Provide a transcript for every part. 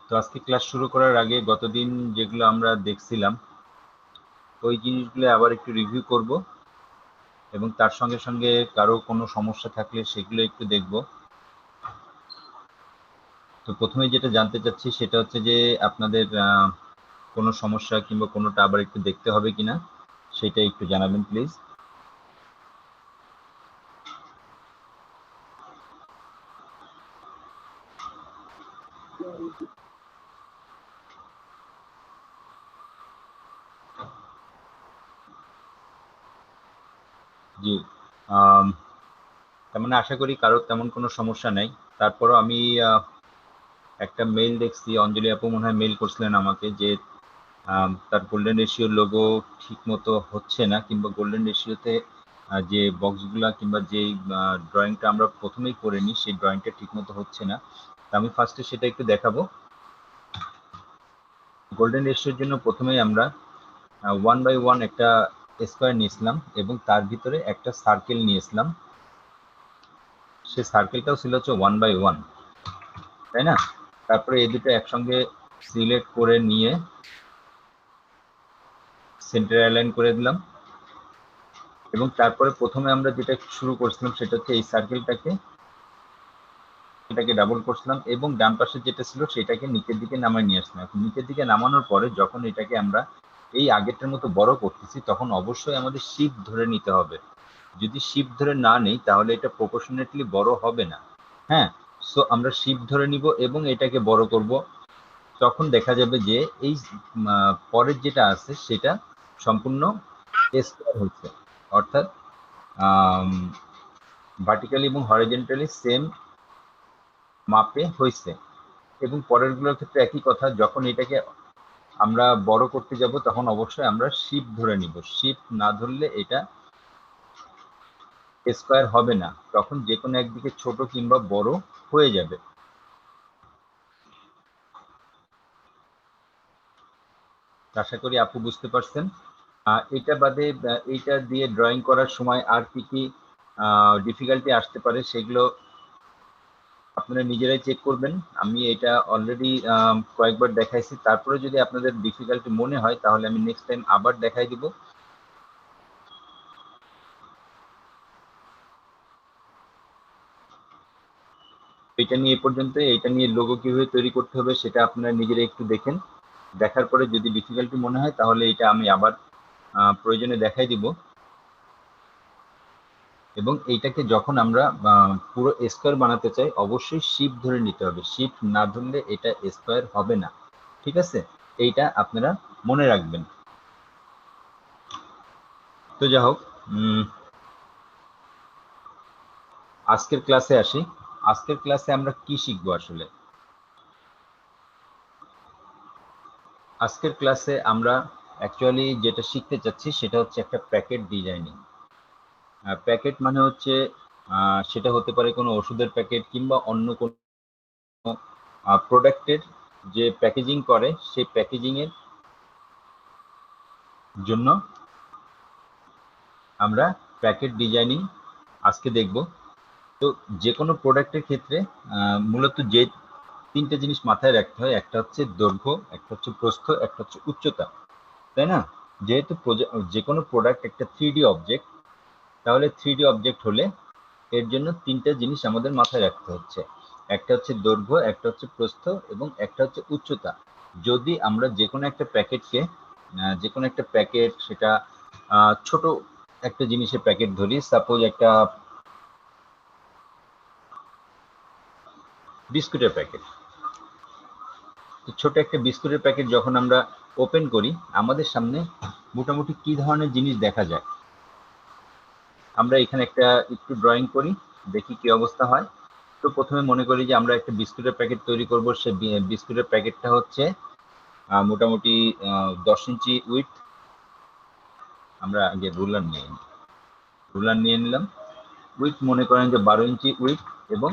তো আজকে ক্লাস শুরু করার আগে গতদিন যেগুলো আমরা দেখছিলাম ওই জিনিসগুলো আবার একটু রিভিউ করব এবং তার সঙ্গে সঙ্গে কারো কোনো সমস্যা থাকলে সেগুলো একটু দেখব। তো প্রথমে যেটা জানতে চাচ্ছি সেটা হচ্ছে যে আপনাদের কোনো সমস্যা কিংবা কোনোটা আবার একটু দেখতে হবে কিনা সেটা একটু জানাবেন প্লিজ। জি, তার মানে আশা করি কারোর তেমন কোনো সমস্যা নেই। তারপরও আমি একটা মেইল দেখছি, অঞ্জলি আপু মনে হয় মেইল করছিলেন আমাকে যে তার গোল্ডেন রেশিওর লোগো ঠিক মতো হচ্ছে না, কিংবা গোল্ডেন রেশিওতে যে বক্সগুলা কিংবা যে ড্রয়িংটা আমরা প্রথমেই করে নিই সেই ড্রয়িংটা ঠিক মতো হচ্ছে না। আমি ফার্স্টে সেটা একটু দেখাবো। গোল্ডেন রেশিওর জন্য প্রথমেই আমরা 1/1 একটা স্কোয়ার নিয়েছিলাম এবং তার ভিতরে একটা সার্কেল নিয়েছিলাম। সেই সার্কেলটাও ছিল হচ্ছে 1/1, তাই না? তারপরে এই দুটো একসঙ্গে সিলেক্ট করে নিয়ে সেন্টার অ্যালাইন করে দিলাম এবং তারপরে প্রথমে আমরা যেটা শুরু করছিলাম সেটা হচ্ছে এই সার্কেলটাকে ডাবল করছিলাম এবং ডান পাশে যেটা ছিল সেটাকে নিচের দিকে নামায় নিয়ে আসলাম। এখন নিচের দিকে নামানোর পরে যখন এটাকে আমরা এই আগেরটার মতো বড় করতেছি তখন অবশ্যই আমাদের শিফট ধরে নিতে হবে। যদি শিফট ধরে না নেই তাহলে এটা প্রপোর্শনেটলি বড় হবে না। হ্যাঁ, সো আমরা শিফট ধরে নিব এবং এটাকে বড় করব। তখন দেখা যাবে যে এই পরের যেটা আছে সেটা সম্পূর্ণ স্কয়ার হচ্ছে, অর্থাৎ ভার্টিক্যালি এবং হরিজন্টালি সেম মাপে হয়েছে। এবং পরের গুলোর ক্ষেত্রে একই কথা, যখন এটাকে আমরা বড় করতে যাব তখন অবশ্যই আমরা শিফট ধরে নিব। শিফট না ধরলে এটা স্কয়ার হবে না, তখন যে কোনো একদিকে ছোট কিংবা বড় হয়ে যাবে। আশা করি আপু বুঝতে পারছেন। এটা বাদে এইটা দিয়ে ড্রয়িং করার সময় আর কি কি ডিফিকাল্টি আসতে পারে সেগুলো আপনারা নিজেরাই চেক করবেন। আমি এটা অলরেডি কয়েকবার দেখাইছি, তারপরে যদি আপনাদের ডিফিকাল্টি মনে হয় তাহলে আমি নেক্সট টাইম আবার দেখাই দিব। এটা নিয়ে এ পর্যন্ত। এটা নিয়ে লোগো কিভাবে তৈরি করতে হবে সেটা আপনারা নিজেরা একটু দেখেন। দেখার পরে যদি ডিফিকাল্টি মনে হয় তাহলে এটা আমি আবার প্রয়োজনে দেখাই দিব। এবং এইটাকে যখন আমরা পুরো স্কয়ার বানাতে চাই অবশ্যই শিফট ধরে নিতে হবে। শিফট না ধরলে এটা স্কয়ার হবে না, ঠিক আছে? এইটা আপনারা মনে রাখবেন। তো যাই হোক, আজকের ক্লাসে আসি। আজকের ক্লাসে আমরা কি শিখবো আসলে? আজকের ক্লাসে আমরা অ্যাকচুয়ালি যেটা শিখতে চাচ্ছি সেটা হচ্ছে একটা প্যাকেট ডিজাইনিং। প্যাকেট মানে হচ্ছে সেটা হতে পারে কোনো ওষুধের প্যাকেট কিংবা অন্য কোনো প্রোডাক্টের যে প্যাকেজিং করে সেই প্যাকেজিং এর জন্য আমরা প্যাকেট ডিজাইনিং আজকে দেখব। তো যে কোনো প্রোডাক্টের ক্ষেত্রে মূলত যে তিনটে জিনিস মাথায় রাখতে হয়, একটা হচ্ছে দৈর্ঘ্য, একটা হচ্ছে প্রস্থ, একটা হচ্ছে উচ্চতা, তাই না? যেহেতু যে কোনো প্রোডাক্ট একটা 3D অবজেক্ট, তাহলে 3D অবজেক্ট হলে এর জন্য তিনটা জিনিস আমাদের মাথায় রাখতে হচ্ছে। একটা হচ্ছে দৈর্ঘ্য, একটা হচ্ছে প্রস্থ এবং একটা হচ্ছে উচ্চতা। যদি আমরা যে কোনো একটা প্যাকেটকে যে কোনো একটা প্যাকেট সেটা ছোট একটা জিনিসের প্যাকেট ধরি, সাপোজ একটা বিস্কুটের প্যাকেট। ছোট একটা বিস্কুটের প্যাকেট যখন আমরা ওপেন করি আমাদের সামনে মোটামুটি কি ধরনের জিনিস দেখা যায়। আমরা এখানে একটা একটু ড্রয়িং করি, দেখি কি অবস্থা হয়। তো প্রথমে মনে করি যে আমরা একটা বিস্কুটের প্যাকেট তৈরি করব। সে বিস্কুটের প্যাকেটটা হচ্ছে মোটামুটি 10 ইঞ্চি উইথ। আমরা আগে রুলার নিয়ে নিলাম। উইথ মনে করেন যে 12 ইঞ্চি উইথ। এবং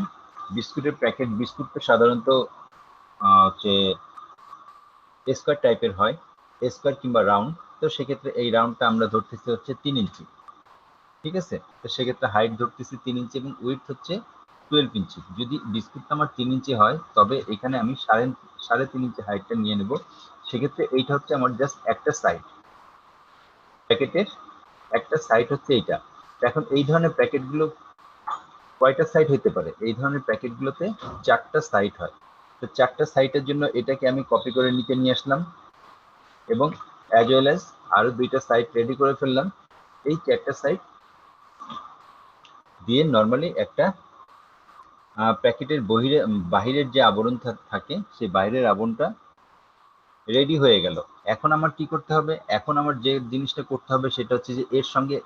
বিস্কুটের প্যাকেট, বিস্কুটটা সাধারণত হচ্ছে স্কোয়ার টাইপের হয়, স্কোয়ার কিংবা রাউন্ড। তো সেক্ষেত্রে এই রাউন্ডটা আমরা ধরতেছি হচ্ছে 3 ইঞ্চি, ঠিক আছে? তো সেক্ষেত্রে হাইট ধরতেছি 3 ইঞ্চি এবং উইথ হচ্ছে 12 ইঞ্চি। যদি বিস্কুটটা আমার 3 ইঞ্চি হয় তবে এখানে আমি 3.5 ইঞ্চি হাইটটা নিয়ে নেব। সেক্ষেত্রে এইটা হচ্ছে আমার জাস্ট একটা সাইড, প্যাকেটের একটা সাইড হচ্ছে এইটা। এখন এই ধরনের প্যাকেটগুলো কয়টা সাইড হতে পারে? এই ধরনের প্যাকেটগুলোতে 4টা সাইড হয়। তো 4টা সাইডের জন্য এটাকে আমি কপি করে নিচে নিয়ে আসলাম এবং অ্যাজ ওয়েল অ্যাজ আরো 2টা সাইড রেডি করে ফেললাম। এই 4টা সাইড দিয়ে নর্মালি একটা প্যাকেটের বাহিরের যে আবরণ থাকে সেই বাইরের আবরণটা রেডি হয়ে গেল। এখন আমার কি করতে হবে? এখন আমার যে জিনিসটা করতে হবে সেটা হচ্ছে যে এর সঙ্গে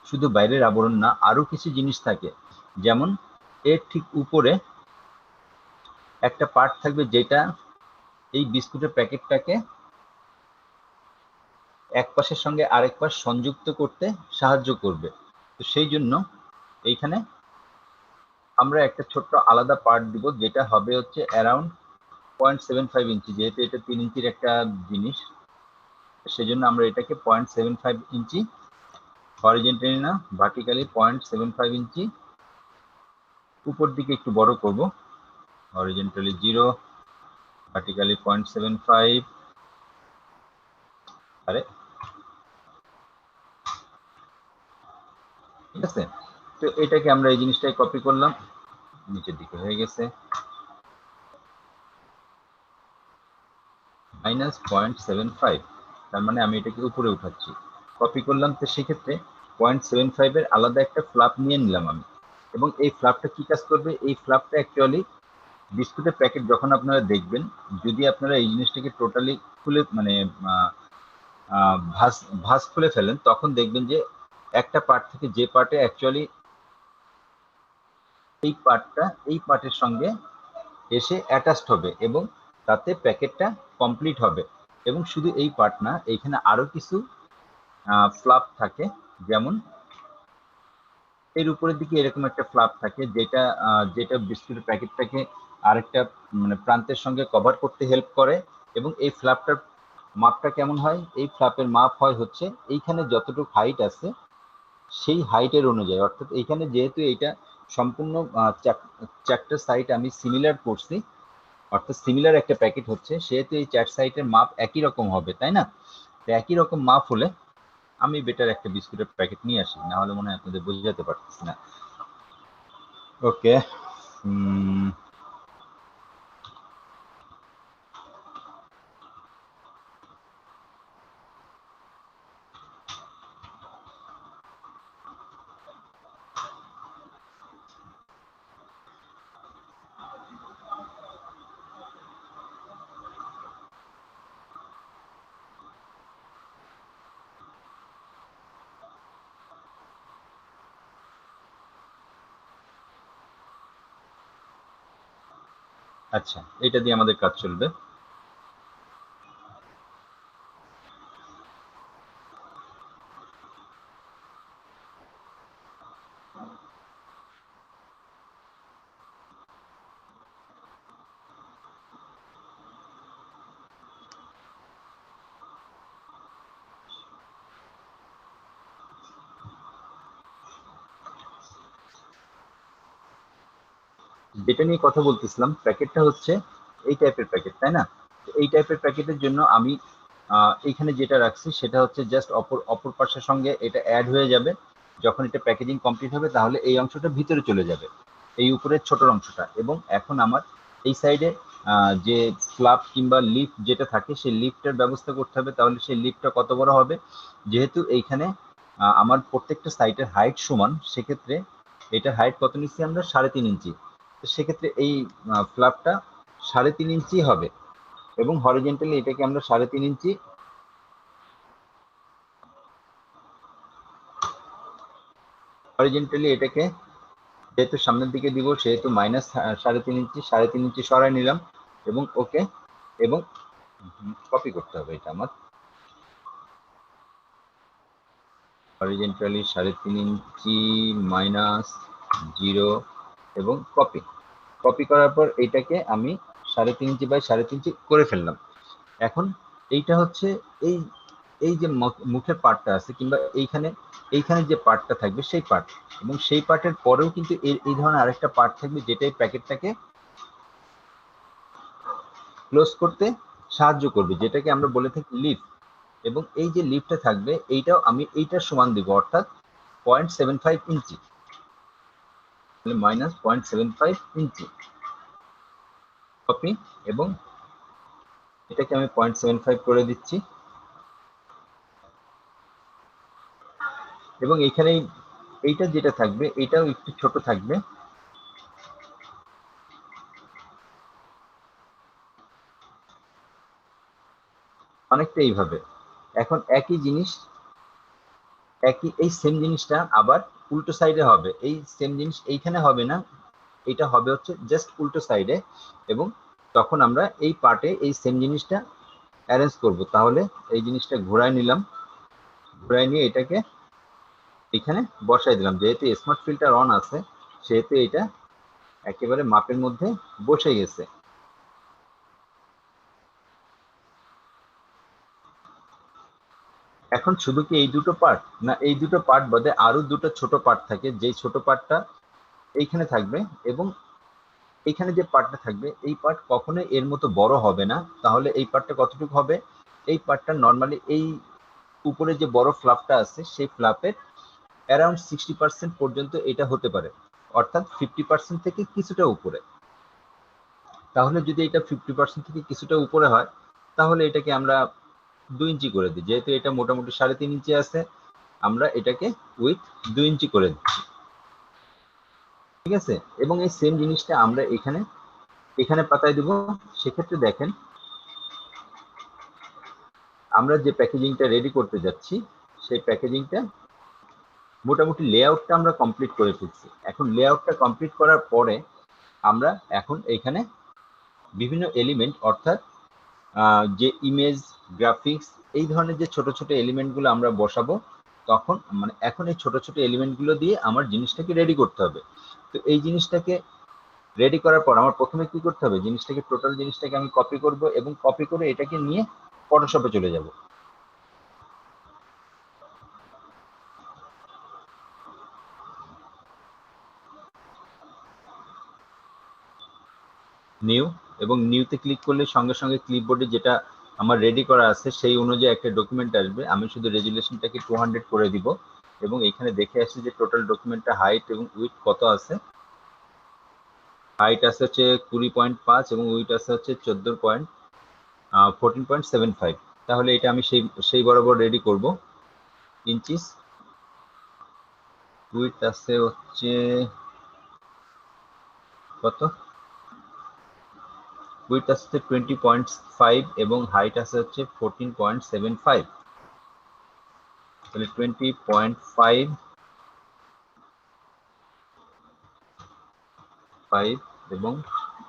শুধু বাইরের আবরণ না, আরো কিছু জিনিস থাকে। যেমন এর ঠিক উপরে একটা পার্ট থাকবে যেটা এই বিস্কুটের প্যাকেটটাকে এক পাশের সঙ্গে আরেক পাশ সংযুক্ত করতে সাহায্য করবে। তো সেই জন্য এইখানে আমরা একটা ছোট্ট আলাদা পার্ট দিব যেটা হবে হচ্ছে অ্যারাউন্ড 0.75 ইঞ্চি। যেহেতু এটা 3 ইঞ্চির একটা জিনিস, সেজন্য আমরা এটাকে 0.75 ইঞ্চি হরিজন্টালি না ভার্টিক্যালি 0.75 ইঞ্চি উপর দিকে একটু বড় করব। Horizontally 0, vertically 0.75। আরে ঠিক আছে, তো এটাকে আমরা এই জিনিসটাই কপি করলাম, নিচের দিকে হয়ে গেছে -0.75। তার মানে আমি এটাকে উপরে উঠাচ্ছি, কপি করলাম। তো সেক্ষেত্রে 0.75 এর আলাদা একটা ফ্লাপ নিয়ে নিলাম আমি। এবং এই ফ্লাপটা কি কাজ করবে? এই ফ্লাপটা অ্যাকচুয়ালি বিস্কুটের প্যাকেট যখন আপনারা দেখবেন, যদি আপনারা এই জিনিসটাকে টোটালি খুলে মানে ভাঁজ খুলে ফেলেন, তখন দেখবেন যে একটা পার্ট থেকে যে পার্টে অ্যাকচুয়ালি এই পার্টটা এই পার্টের সঙ্গে এসে অ্যাটাচড হবে এবং তাতে প্যাকেটটা কমপ্লিট হবে। এবং শুধু এই পার্ট না, এইখানে আরো কিছু ফ্লাপ থাকে। যেমন এর উপরের দিকে এরকম একটা ফ্লাপ থাকে যেটা বিস্কুটের প্যাকেটটাকে আরেকটা মানে প্রান্তের সঙ্গে কভার করতে হেল্প করে। এবং এই ফ্লাপটার মাপটা কেমন হয়? এই ফ্লাপের মাপ হয় হচ্ছে এইখানে যতটুকু হাইট আছে সেই হাইটের অনুযায়ী। অর্থাৎ এইখানে যেহেতু এটা সম্পূর্ণ 4টা সাইড আমি সিমিলার করছি, অর্থাৎ সিমিলার একটা প্যাকেট হচ্ছে, সেহেতু এই 4 সাইডের মাপ একই রকম হবে, তাই না? তো একই রকম মাপ হলে আমি বেটার একটা বিস্কুটের প্যাকেট নিয়ে আসি, না হলে মনে হয় আপনাদের বোঝাতে পারতেছি না। ওকে, আচ্ছা, এটা দিয়ে আমাদের কাজ চলবে। যেটা নিয়ে কথা বলতেছিলাম, প্যাকেটটা হচ্ছে এই টাইপের প্যাকেট, তাই না? এই টাইপের প্যাকেটের জন্য আমি এইখানে যেটা রাখছি সেটা হচ্ছে জাস্ট অপর পাশের সঙ্গে এটা অ্যাড হয়ে যাবে। যখন এটা প্যাকেজিং কমপ্লিট হবে তাহলে এই অংশটা ভিতরে চলে যাবে, এই উপরের ছোট অংশটা। এবং এখন আমার এই সাইডে যে ফ্লাপ কিংবা লিফ যেটা থাকে সেই লিফটার ব্যবস্থা করতে হবে। তাহলে সেই লিফটা কত বড় হবে? যেহেতু এইখানে আমার প্রত্যেকটা সাইডের হাইট সমান, সেক্ষেত্রে এটার হাইট কত নিচ্ছি আমরা? 3.5 ইঞ্চি। সেক্ষেত্রে এই ফ্লাপটা 3.5 ইঞ্চি হবে এবং হরিজন্টালি এটাকে আমরা 3.5 ইঞ্চি হরিজন্টালি এটাকে যেহেতু সামনের দিকে দিব সেহেতু -3.5 ইঞ্চি সরাই নিলাম এবং ওকে। এবং কপি করতে হবে এটা আমার, হরিজন্টালি 3.5 ইঞ্চি -0 এবং কপি করার পর এইটাকে আমি 3.5 ইঞ্চি বাই 3.5 ইঞ্চি করে ফেললাম। এখন এইটা হচ্ছে এই এই যে মুখের পার্টটা আছে কিংবা এইখানে যে পার্টটা থাকবে সেই পার্ট, এবং সেই পার্টের পরেও কিন্তু এই ধরনের আরেকটা পার্ট থাকবে যেটা এই প্যাকেটটাকে ক্লোজ করতে সাহায্য করবে, যেটাকে আমরা বলে থাকি লিফ। এবং এই যে লিফটটা থাকবে এইটাও আমি এইটার সমান দিব, অর্থাৎ 0.75 ইঞ্চি, মাইনাস 0.75 ইঞ্চি কপি, এবং এটাকে আমি 0.75 করে দিচ্ছি। এবং এইখানে এইটা যেটা থাকবে এটাও একটু ছোট থাকবে, অনেকটা এইভাবে। এখন একই জিনিস, এই সেম জিনিসটা আবার উল্টো সাইডে হবে। এই সেম জিনিস এইখানে হবে না, এটা হবে হচ্ছে জাস্ট উল্টো সাইডে। এবং তখন আমরা এই পার্টে এই সেম জিনিসটা অ্যারেঞ্জ করব। তাহলে এই জিনিসটা ঘোরায় নিলাম, ঘোরায় নিয়ে এটাকে এখানে বসাই দিলাম। যেহেতু স্মার্ট ফিল্টার অন আছে সেহেতু এটা একেবারে মাপের মধ্যে বসে গেছে। এখন শুধু কি এই দুটো পার্ট, না এই দুটো পার্ট বাদে আরো দুটো ছোট পার্ট থাকে, যেই ছোট পার্টটা এইখানে থাকবে, এবং এইখানে যে পার্টটা থাকবে এই পার্ট কখনোই এর মতো বড় হবে না। তাহলে এই পার্টটা কতটুকু হবে, এই পার্টটা নর্মালি এই উপরে যে বড় ফ্লাপটা আছে সেই ফ্লাপের অ্যারাউন্ড 60% পর্যন্ত এটা হতে পারে, অর্থাৎ 50% থেকে কিছুটা উপরে। তাহলে যদি এটা 50% থেকে কিছুটা উপরে হয় তাহলে এটাকে আমরা 2 ইঞ্চি করে দিই। যেহেতু এটা মোটামুটি 3.5 ইঞ্চি আছে, আমরা এটাকে উইথ 2 ইঞ্চি করে দিচ্ছি, ঠিক আছে। এবং এই সেম জিনিসটা আমরা এখানে পাতায় দিব। সেক্ষেত্রে দেখেন আমরা যে প্যাকেজিংটা রেডি করতে যাচ্ছি সেই প্যাকেজিংটা মোটামুটি লেআউটটা আমরা কমপ্লিট করে ফেলছি। এখন লেআউটটা কমপ্লিট করার পরে আমরা এখন এখানে বিভিন্ন এলিমেন্ট, অর্থাৎ যে ইমেজ, গ্রাফিক্স, এই ধরনের যে ছোট ছোট এলিমেন্টগুলো আমরা বসাবো, তখন মানে এখন এই ছোট ছোট এলিমেন্টগুলো দিয়ে আমার জিনিসটাকে রেডি করতে হবে। তো এই জিনিসটাকে রেডি করার পর আমার প্রথমে কি করতে হবে, জিনিসটাকে টোটাল জিনিসটাকে আমি কপি করব, এবং কপি করে এটাকে নিয়ে ফটোশপে চলে যাব। নিউ, এবং নিউতে ক্লিক করলে সঙ্গে সঙ্গে ক্লিপবোর্ডে যেটা আমার রেডি করা আছে সেই অনুযায়ী একটা ডকুমেন্ট আসবে। আমি শুধু রেজুলেশনটাকে 200 করে দিব, এবং এখানে দেখে আসছি যে টোটাল ডকুমেন্টটা হাইট এবং উইথ কত আছে। হাইট আছে হচ্ছে 20.5 এবং উইথ আছে হচ্ছে 14.75। তাহলে এটা আমি সেই বরাবর রেডি করব। ইঞ্চিস উইথ আছে হচ্ছে কত, উইথ আছে 20.5 এবং হাইট আছে হচ্ছে 14.75। তাহলে 20.5 এবং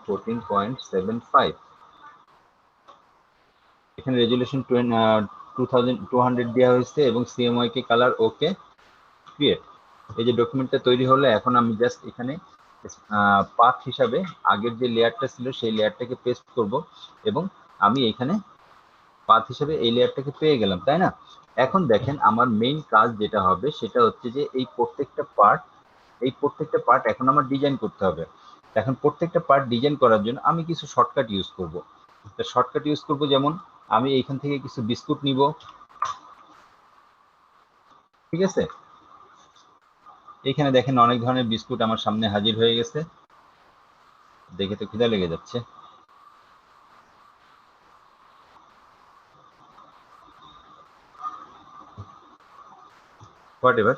14.75। এখানে রেজুলেশন 2200 দেওয়া হয়েছে এবং সিএমওয়াই কে কালার ওকে, ক্রিয়েট। এই যে ডকুমেন্টটা তৈরি হলো, এখন আমি জাস্ট এখানে পাথ হিসাবে আগের যে লেয়ারটা ছিল সেই লেয়ারটাকে পেস্ট করব, এবং আমি এখানে পাথ হিসেবে এই লেয়ারটাকে পেয়ে গেলাম, তাই না। এখন দেখেন আমার মেইন কাজ যেটা হবে সেটা হচ্ছে যে এই প্রত্যেকটা পার্ট এখন আমার ডিজাইন করতে হবে। এখন প্রত্যেকটা পার্ট ডিজাইন করার জন্য আমি কিছু শর্টকাট ইউজ করব। শর্টকাট ইউজ করব, যেমন আমি এইখান থেকে কিছু বিস্কুট নিব, ঠিক আছে। এখানে দেখেন অনেক ধরনের বিস্কুট আমার সামনে হাজির হয়ে গেছে, দেখে তো খিদা লেগে যাচ্ছে। হোয়াট এভার,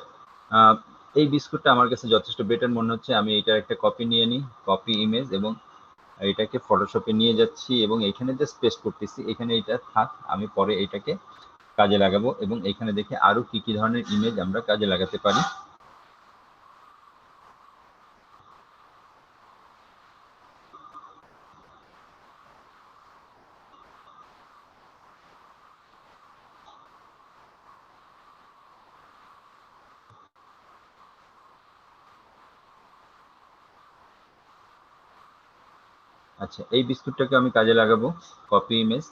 এই বিস্কুটটা আমার কাছে যথেষ্ট বেটার মনে হচ্ছে। আমি এটার একটা কপি নিয়ে নিই, কপি ইমেজ, এবং এটাকে ফটোশপে নিয়ে যাচ্ছি এবং এখানে জাস্ট পেস্ট করতেছি। এখানে এটা থাক, আমি পরে এটাকে কাজে লাগাবো, এবং এখানে দেখে আরো কি কি ধরনের ইমেজ আমরা কাজে লাগাতে পারি। আচ্ছা, এই বিস্কুটটাকে আমি কাজে লাগাবো, কপি ইমেজ,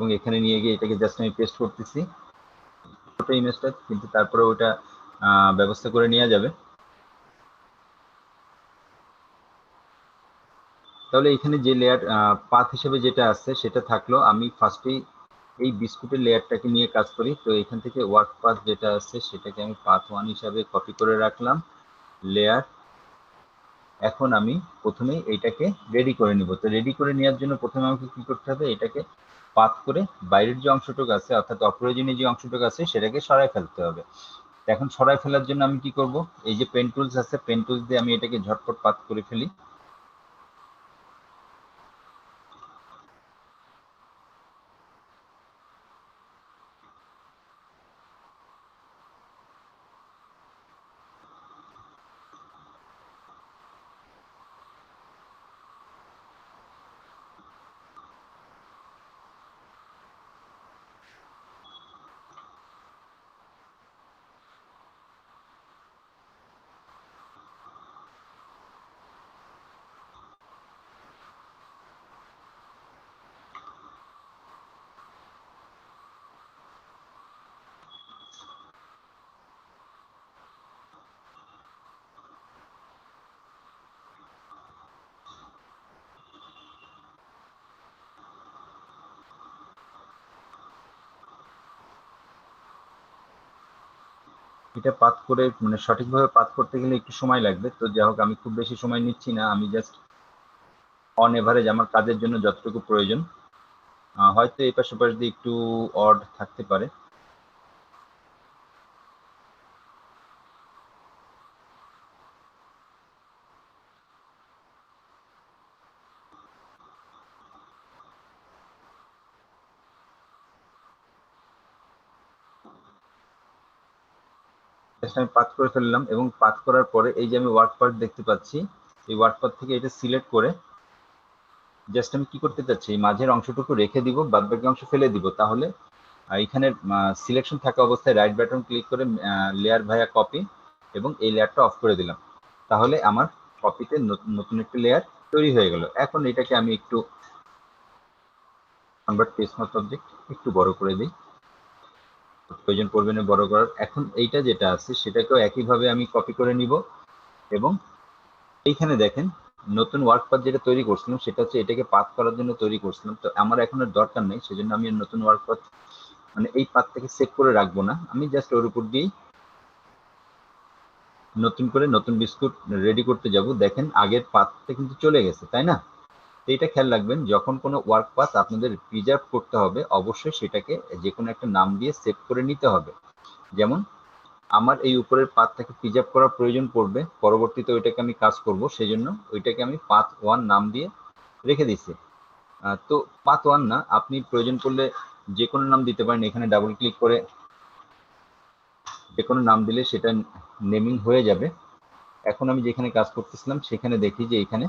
এবং এখানে নিয়ে গিয়ে এটাকে জাস্ট আমি পেস্ট করতেছি ছোট ইমেজটা, কিন্তু তারপরে ওটা ব্যবস্থা করে নেওয়া যাবে। তাহলে এখানে যে লেয়ার পাথ হিসেবে যেটা আছে সেটা থাকলো। আমি ফার্স্টেই এই বিস্কুটের লেয়ারটাকে নিয়ে কাজ করি। তো এখান থেকে ওয়ার্ক পাথ যেটা আছে সেটাকে আমি পাথ 1 হিসাবে কপি করে রাখলাম লেয়ার। এখন আমি প্রথমে এইটাকে রেডি করে নিব। তো রেডি করে নেওয়ার জন্য প্রথমে আমাকে কি করতে হবে, এটাকে পাথ করে বাইরের যে অংশটুকু আছে অর্থাৎ অপ্রয়োজনীয় যে অংশটুকু আছে সেটাকে সরায় ফেলতে হবে। এখন সরায় ফেলার জন্য আমি কি করব, এই যে পেন টুলস আছে, পেন টুলস দিয়ে আমি এটাকে ঝটপট পাথ করে ফেলি। এটা পাথ করে মানে সঠিকভাবে পাথ করতে গেলে একটু সময় লাগবে। তো যাই হোক, আমি খুব বেশি সময় নিচ্ছি না, আমি জাস্ট অন এভারেজ আমার কাজের জন্য যতটুকু প্রয়োজন, হয়তো এই পাশ ওপাশ দিয়ে একটু অড থাকতে পারে। আমি পাথ করে ফেললাম এবং পাথ করার পরে এই যে আমি ওয়ার্ক পাথ দেখতে পাচ্ছি, এই ওয়ার্ক পাথ থেকে এটা সিলেক্ট করে জাস্ট আমি কি করতে চাচ্ছি, এই মাঝের অংশটুকু রেখে দিব, বাদ বাকি অংশ ফেলে দিব। তাহলে এখানে সিলেকশন থাকা অবস্থায় রাইট বাটন ক্লিক করে লেয়ার ভায়া কপি এবং এই লেয়ারটা অফ করে দিলাম। তাহলে আমার কপিতে নতুন একটি লেয়ার তৈরি হয়ে গেল। এখন এটাকে আমি একটু কনভার্ট পেজ নট অবজেক্ট একটু বড় করে দিই, প্রয়োজন পড়বে না বড় করার। এখন এইটা যেটা আছে সেটাকেও একইভাবে আমি কপি করে নিব এবং এইখানে দেখেন নতুন ওয়ার্ক পাথ যেটা তৈরি করছিলাম সেটা হচ্ছে এটাকে পাথ করার জন্য তৈরি করছিলাম। তো আমার এখন আর দরকার নেই, সেজন্য আমি নতুন ওয়ার্ক পাথ মানে এই পাথটাকে সেভ করে রাখবো না, আমি জাস্ট ওর উপর দিয়েই নতুন করে নতুন বিস্কুট রেডি করতে যাব। দেখেন আগের পাথটা কিন্তু চলে গেছে, তাই না? এটা খেয়াল রাখবেন, যখন কোনো ওয়ার্ক পাথ আপনাদের প্রিজার্ভ করতে হবে অবশ্যই সেটাকে যে কোনো একটা নাম দিয়ে সেভ করে নিতে হবে। যেমন আমার এই উপরের পাথটাকে প্রিজার্ভ করার প্রয়োজন পড়বে, পরবর্তীতে ওইটাকে আমি কাজ করব, সেই জন্য ওইটাকে আমি পাথ 1 নাম দিয়ে রেখে দিচ্ছি। তো পাথ 1 না, আপনি প্রয়োজন পড়লে যে কোনো নাম দিতে পারেন। এখানে ডাবল ক্লিক করে যে কোনো নাম দিলে সেটা নেমিং হয়ে যাবে। এখন আমি যেখানে কাজ করতেছিলাম সেখানে দেখি যে এখানে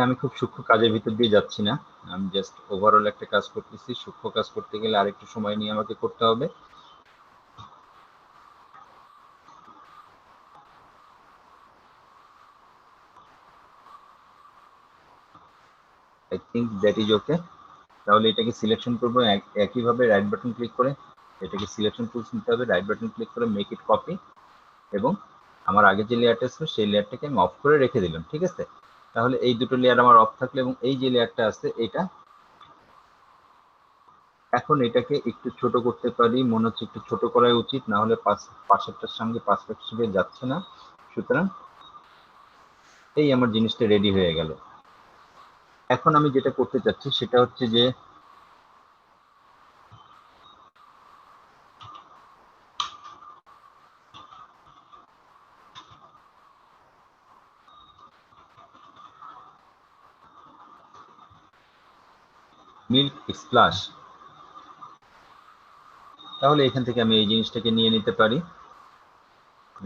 আমি খুব সূক্ষ্ম কাজের ভিতর দিয়ে যাচ্ছি না, আমি জাস্ট ওভারঅল একটা কাজ করতেছি। সূক্ষ্ম কাজ করতে গেলে আরেকটু সময় নিয়ে আমাকে করতে হবে। I think that is okay. তাহলে এটাকে সিলেকশন করবো, একইভাবে রাইট বাটন ক্লিক করে এটাকে সিলেকশন টুলস নিতে হবে, রাইট বাটন ক্লিক করে মেক ইট কপি এবং আমার আগে যে লেয়ারটা ছিল সেই লেয়ারটাকে আমি অফ করে রেখে দিলাম। ঠিক আছে, তাহলে এই দুটো লেয়ার আমার অফ থাকলো এবং এই যে লেয়ারটা আছে এটা এখন এটাকে একটু ছোট করতে পারি, মনে হচ্ছে একটু ছোট করাই উচিত, না হলে পাশেরটার সঙ্গে পার্সপেক্টিভে যাচ্ছে না। সুতরাং এই আমার জিনিসটা রেডি হয়ে গেল। এখন আমি যেটা করতে চাচ্ছি সেটা হচ্ছে যে মিল্ক স্প্লাশ, তাহলে এখান থেকে আমি এই জিনিসটাকে নিয়ে নিতে পারি।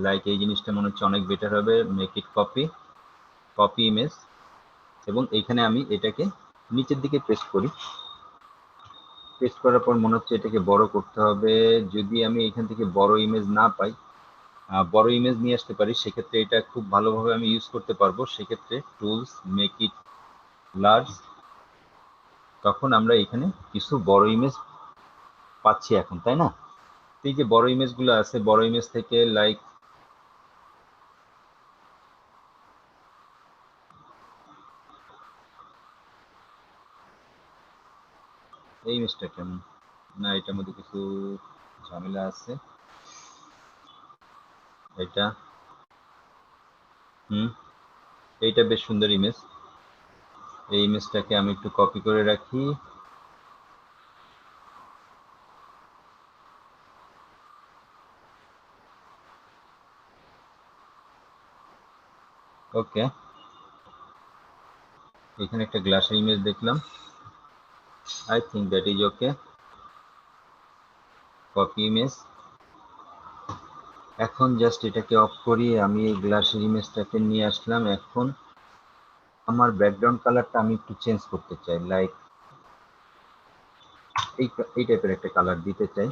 লাইক এই জিনিসটা মনে হচ্ছে অনেক বেটার হবে। মেক ইট কপি ইমেজ, এবং এইখানে আমি এটাকে নিচের দিকে পেস্ট করি। পেস্ট করার পর মনে হচ্ছে এটাকে বড় করতে হবে। যদি আমি এখান থেকে বড় ইমেজ না পাই, বড় ইমেজ নিয়ে আসতে পারি, সেক্ষেত্রে এটা খুব ভালোভাবে আমি ইউজ করতে পারবো। সেক্ষেত্রে টুলস, মেক ইট লার্জ, তখন আমরা এখানে কিছু বড় ইমেজ পাচ্ছি এখন, তাই না? এই যে বড় ইমেজগুলো আছে, বড় ইমেজ থেকে লাইক এই ইমেজটা কেমন, না এটার মধ্যে কিছু ঝামেলা আছে। এটা এইটা বেশ সুন্দর ইমেজ। এই ইমেজটাকে আমি একটু কপি করে রাখি। ওকে, এখানে একটা গ্লাসের ইমেজ দেখলাম। I think that is okay. Copy image. এখন জাস্ট এটাকে অফ করি। আমি এই গ্লাসের ইমেজটাকে নিয়ে আসলাম। এখন আমার ব্যাকগ্রাউন্ড কালারটা আমি একটু চেঞ্জ করতে চাই, লাইক এই টাইপের একটা কালার দিতে চাই।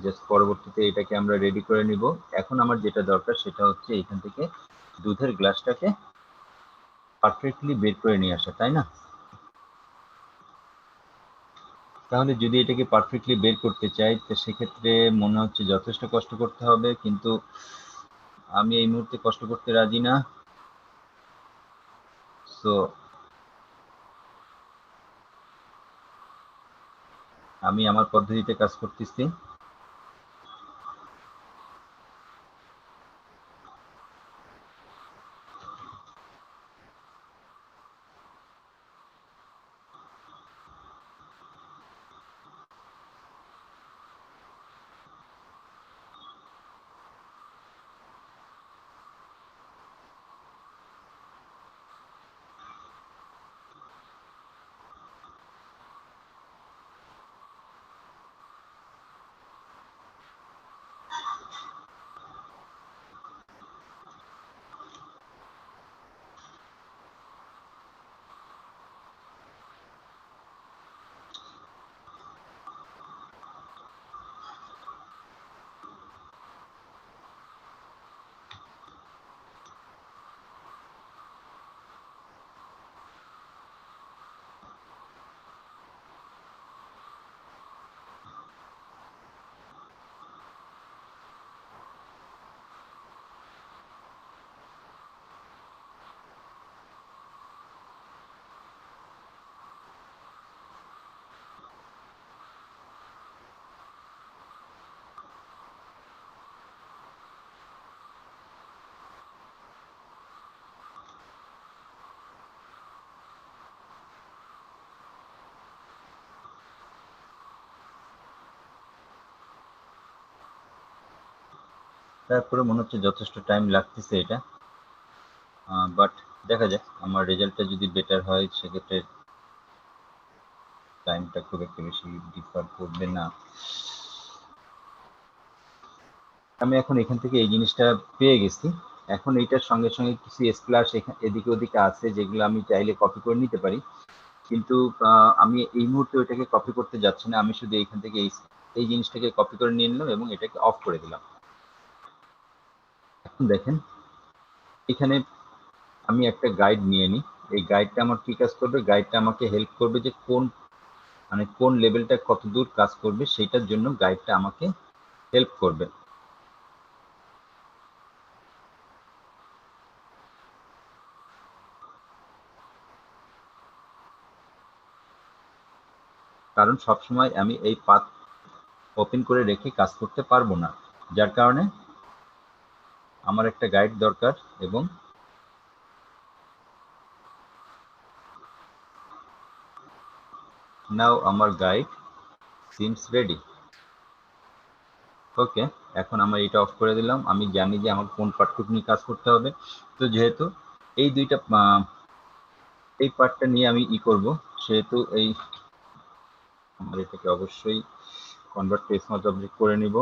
জাস্ট পরবর্তীতে এটাকে আমরা রেডি করে নিব। এখন আমার যেটা দরকার সেটা হচ্ছে এখান থেকে দুধের গ্লাসটাকে পারফেক্টলি বের করে নিয়ে আসা, তাই না? তাহলে যদি এটাকে পারফেক্টলি বের করতে চাই, তো সেক্ষেত্রে মনে হচ্ছে যথেষ্ট কষ্ট করতে হবে, কিন্তু আমি এই মুহূর্তে কষ্ট করতে রাজি না। সো আমি আমার পদ্ধতিতে কাজ করতেছি। তারপরে মনে হচ্ছে যথেষ্ট টাইম লাগতেছে এটা, বাট দেখা যাক আমার রেজাল্টটা যদি বেটার হয়, সেক্ষেত্রে টাইমটা খুব একটা বেশি ডিফার করবে না। আমি এখন এখান থেকে এই জিনিসটা পেয়ে গেছি। এখন এইটার সঙ্গে সঙ্গে কিছু স্প্ল্যাশ এদিকে ওদিকে আছে, যেগুলো আমি চাইলে কপি করে নিতে পারি, কিন্তু আমি এই মুহূর্তে ওইটাকে কপি করতে যাচ্ছি না। আমি শুধু এইখান থেকে এই জিনিসটাকে কপি করে নিয়ে নিলাম এবং এটাকে অফ করে দিলাম। এখন দেখেন এখানে আমি একটা গাইড নিয়ে নিই। এই গাইডটা আমার কি কাজ করবে? গাইডটা আমাকে হেল্প করবে যে কোন লেভেলটা কত দূর কাজ করবে, সেটার জন্য গাইডটা আমাকে হেল্প করবে। কারণ সবসময় আমি এই পাথ ওপেন করে রেখে কাজ করতে পারবো না, যার কারণে আমার একটা গাইড দরকার। এবং নাও আমার গাইড সিমস রেডি। ওকে, এখন আমরা এটা অফ করে দিলাম। আমি জানি যে আমার কোন পার্টটুকু নিয়ে কাজ করতে হবে। তো যেহেতু এই দুইটা এই পার্টটা নিয়ে আমি করব, সেহেতু এই আমরা এটাকে অবশ্যই কনভার্ট টু স্মার্ট অবজেক্ট করে নিব।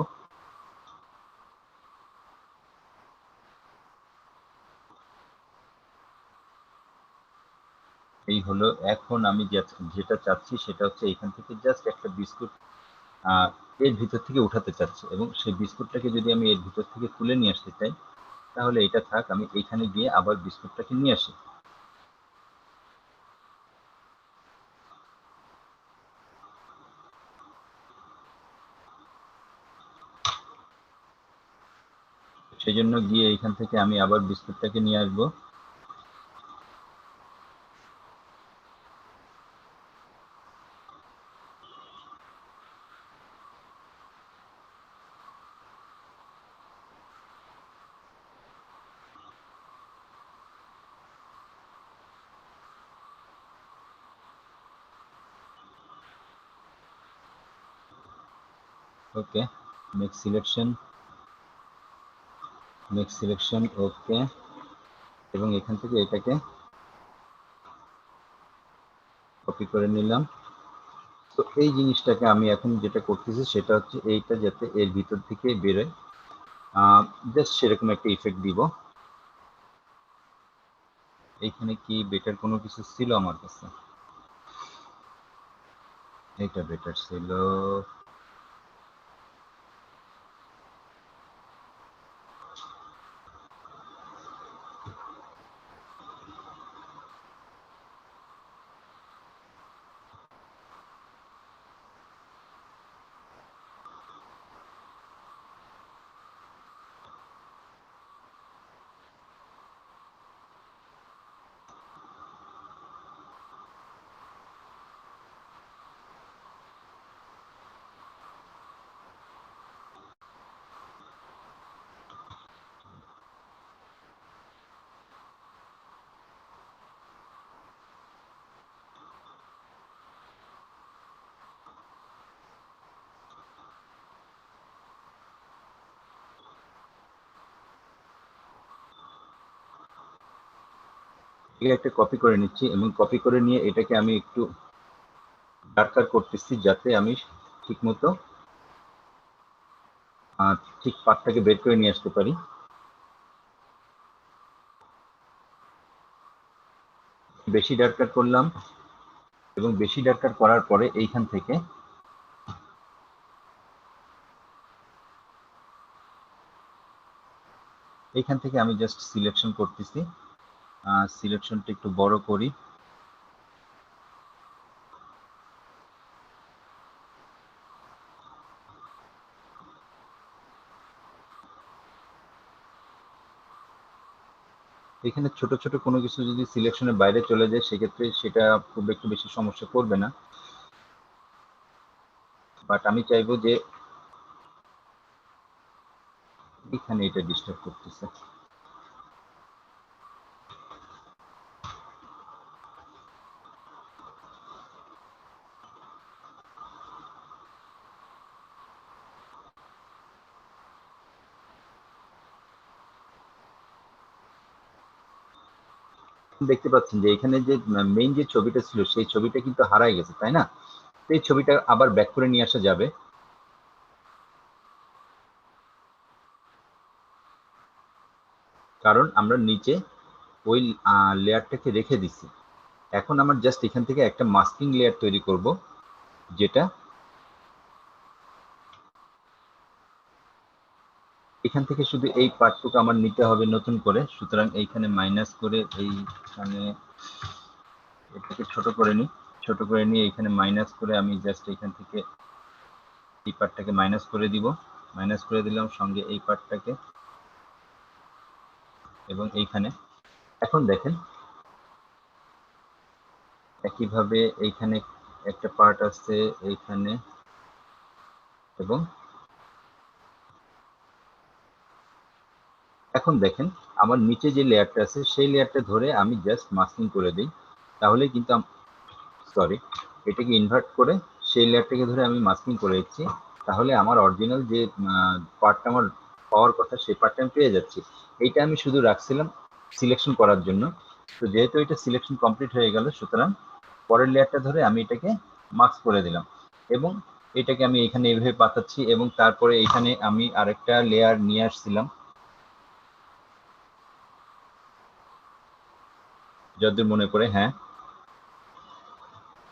এই হলো। এখন আমি যেটা চাচ্ছি সেটা হচ্ছে এখান থেকে জাস্ট একটা বিস্কুট এর ভিতর থেকে উঠাতে চাচ্ছি, এবং সেই বিস্কুটটাকে যদি আমি এর ভিতর থেকে তুলে নিয়ে আসতে চাই তাহলে এটা থাক, আমি এইখানে গিয়ে আবার বিস্কুটটাকে নিয়ে আসি। সেই জন্য গিয়ে এইখান থেকে আমি আবার বিস্কুটটাকে নিয়ে আসবো। ওকে, মেক সিলেকশন, ওকে, এবং এখান থেকে এটাকে কপি করে নিলাম। তো এই জিনিসটাকে আমি এখন যেটা করতেছি সেটা হচ্ছে এইটা যাতে এর ভিতর থেকে বেরোয়, জাস্ট সেরকম একটা ইফেক্ট দিব। এইখানে কি বেটার কোনো কিছু ছিল আমার কাছে? এটা বেটার ছিল। একটা কপি করে নিচ্ছি, এবং কপি করে নিয়ে এটাকে আমি একটু ডার্কার করতেছি যাতে আমি ঠিক মতো ঠিক পার্টটাকে বের করে নিয়ে আসতে পারি। বেশি ডার্কার করলাম, এবং বেশি ডার্কার করার পরে এইখান থেকে আমি জাস্ট সিলেকশন করতেছি। সিলেকশনটা একটু বড় করি। এখানে ছোট ছোট কোনো কিছু যদি সিলেকশনের বাইরে চলে যায় সেক্ষেত্রে সেটা খুব একটু বেশি সমস্যা করবে না, বাট আমি চাইবো যে এখানে এটা ডিস্টার্ব করতেছে। দেখতে পাচ্ছেন যে এখানে যে মেইন যে ছবিটা ছিল সেই ছবিটা কিন্তু হারাই গেছে, তাই না? এই ছবিটা আবার ব্যাক করে নিয়ে আসা যাবে, কারণ আমরা নিচে ওই লেয়ারটাকে রেখে দিছি। এখন আমার জাস্ট এখান থেকে একটা মাস্কিং লেয়ার তৈরি করব, যেটা এখান থেকে শুধু এই পার্টটুকু আমার নিতে হবে নতুন করে। সুতরাং এইখানে মাইনাস করে এইখানে এটাকে ছোট করে নিই। ছোট করে নিয়ে এখানে মাইনাস করে আমি জাস্ট এখান থেকে এই পার্টটাকে মাইনাস করে দিব। মাইনাস করে দিলাম, সঙ্গে এই পার্টটাকে এবং এইখানে। এখন দেখেন একইভাবে এইখানে একটা পার্ট আছে এইখানে, এবং এখন দেখেন আমার নিচে যে লেয়ারটা আছে সেই লেয়ারটা ধরে আমি জাস্ট মাস্কিং করে দিই, তাহলে কিন্তু সরি, এটাকে ইনভার্ট করে সেই লেয়ারটাকে ধরে আমি মাস্কিং করে দিচ্ছি, তাহলে আমার অরিজিনাল যে পার্টটা আমার পাওয়ার কথা সেই পার্টটা আমি পেয়ে যাচ্ছি। এইটা আমি শুধু রাখছিলাম সিলেকশন করার জন্য। তো যেহেতু এটা সিলেকশন কমপ্লিট হয়ে গেল, সুতরাং পরের লেয়ারটা ধরে আমি এটাকে মাস্ক করে দিলাম। এবং এটাকে আমি এখানে এইভাবে পাতাচ্ছি এবং তারপরে এখানে আমি আরেকটা লেয়ার নিয়ে আসছিলাম, যদি মনে পড়ে, হ্যাঁ,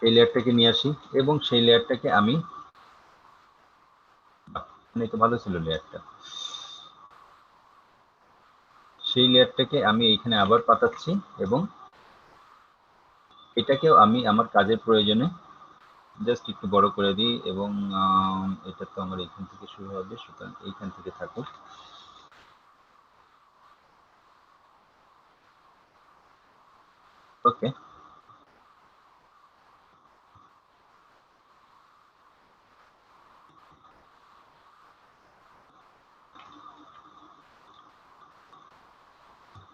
এই লেয়ারটাকে নিয়ে আসি এবং সেই লেয়ারটাকে আমি, তো ভালো ছিল লেয়ারটা, সেই লেয়ারটাকে আমি এইখানে আবার পাতাচ্ছি এবং এটাকেও আমি আমার কাজের প্রয়োজনে জাস্ট একটু বড় করে দিই এবং এটা তো আমার এইখান থেকে শুরু হবে, সুতরাং এইখান থেকে থাকুক। ওকে,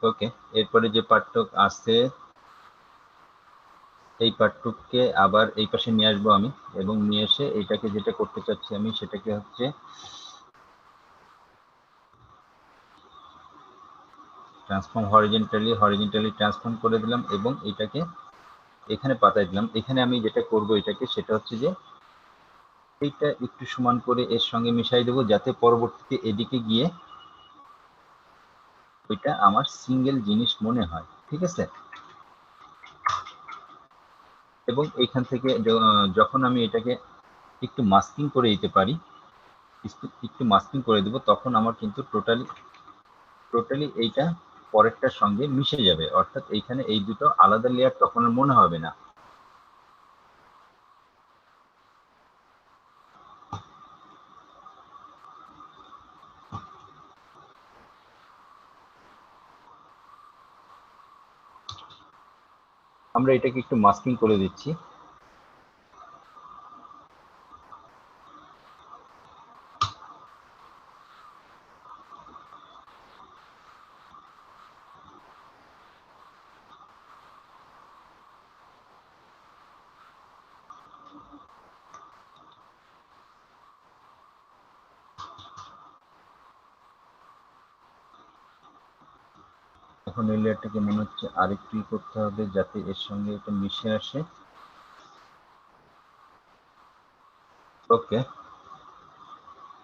ওকে, এরপরে যে পার্টটুক আছে এই পার্টটুককে আবার এই পাশে নিয়ে আসবো আমি এবং নিয়ে এসে এইটাকে যেটা করতে চাচ্ছি আমি সেটাকে হচ্ছে ট্রান্সফর্ম হরিজেন্টালি ট্রান্সফর্ম করে দিলাম এবং এটাকে এখানে পাতায় দিলাম। এখানে আমি যেটা করব এটাকে সেটা হচ্ছে যে এইটা একটু সমান করে এর সঙ্গে মিশাই দেবো যাতে পরবর্তীতে এদিকে গিয়ে ওইটা আমার সিঙ্গেল জিনিস মনে হয়, ঠিক আছে। এবং এইখান থেকে যখন আমি এটাকে একটু মাস্কিং করে দিতে পারি, একটু মাস্কিং করে দেবো, তখন আমার কিন্তু টোটালি এইটা পরেরটার সঙ্গে মিশে যাবে, অর্থাৎ এইখানে এই দুটো আলাদা লেয়ার তখন আর মনে হবে না। আমরা এটাকে একটু মাস্কিং করে দিচ্ছি। এখন এই লেয়ারটাকে মনে হচ্ছে আরেকটু করতে হবে যাতে এর সঙ্গে এটা মিশে আসে। ওকে,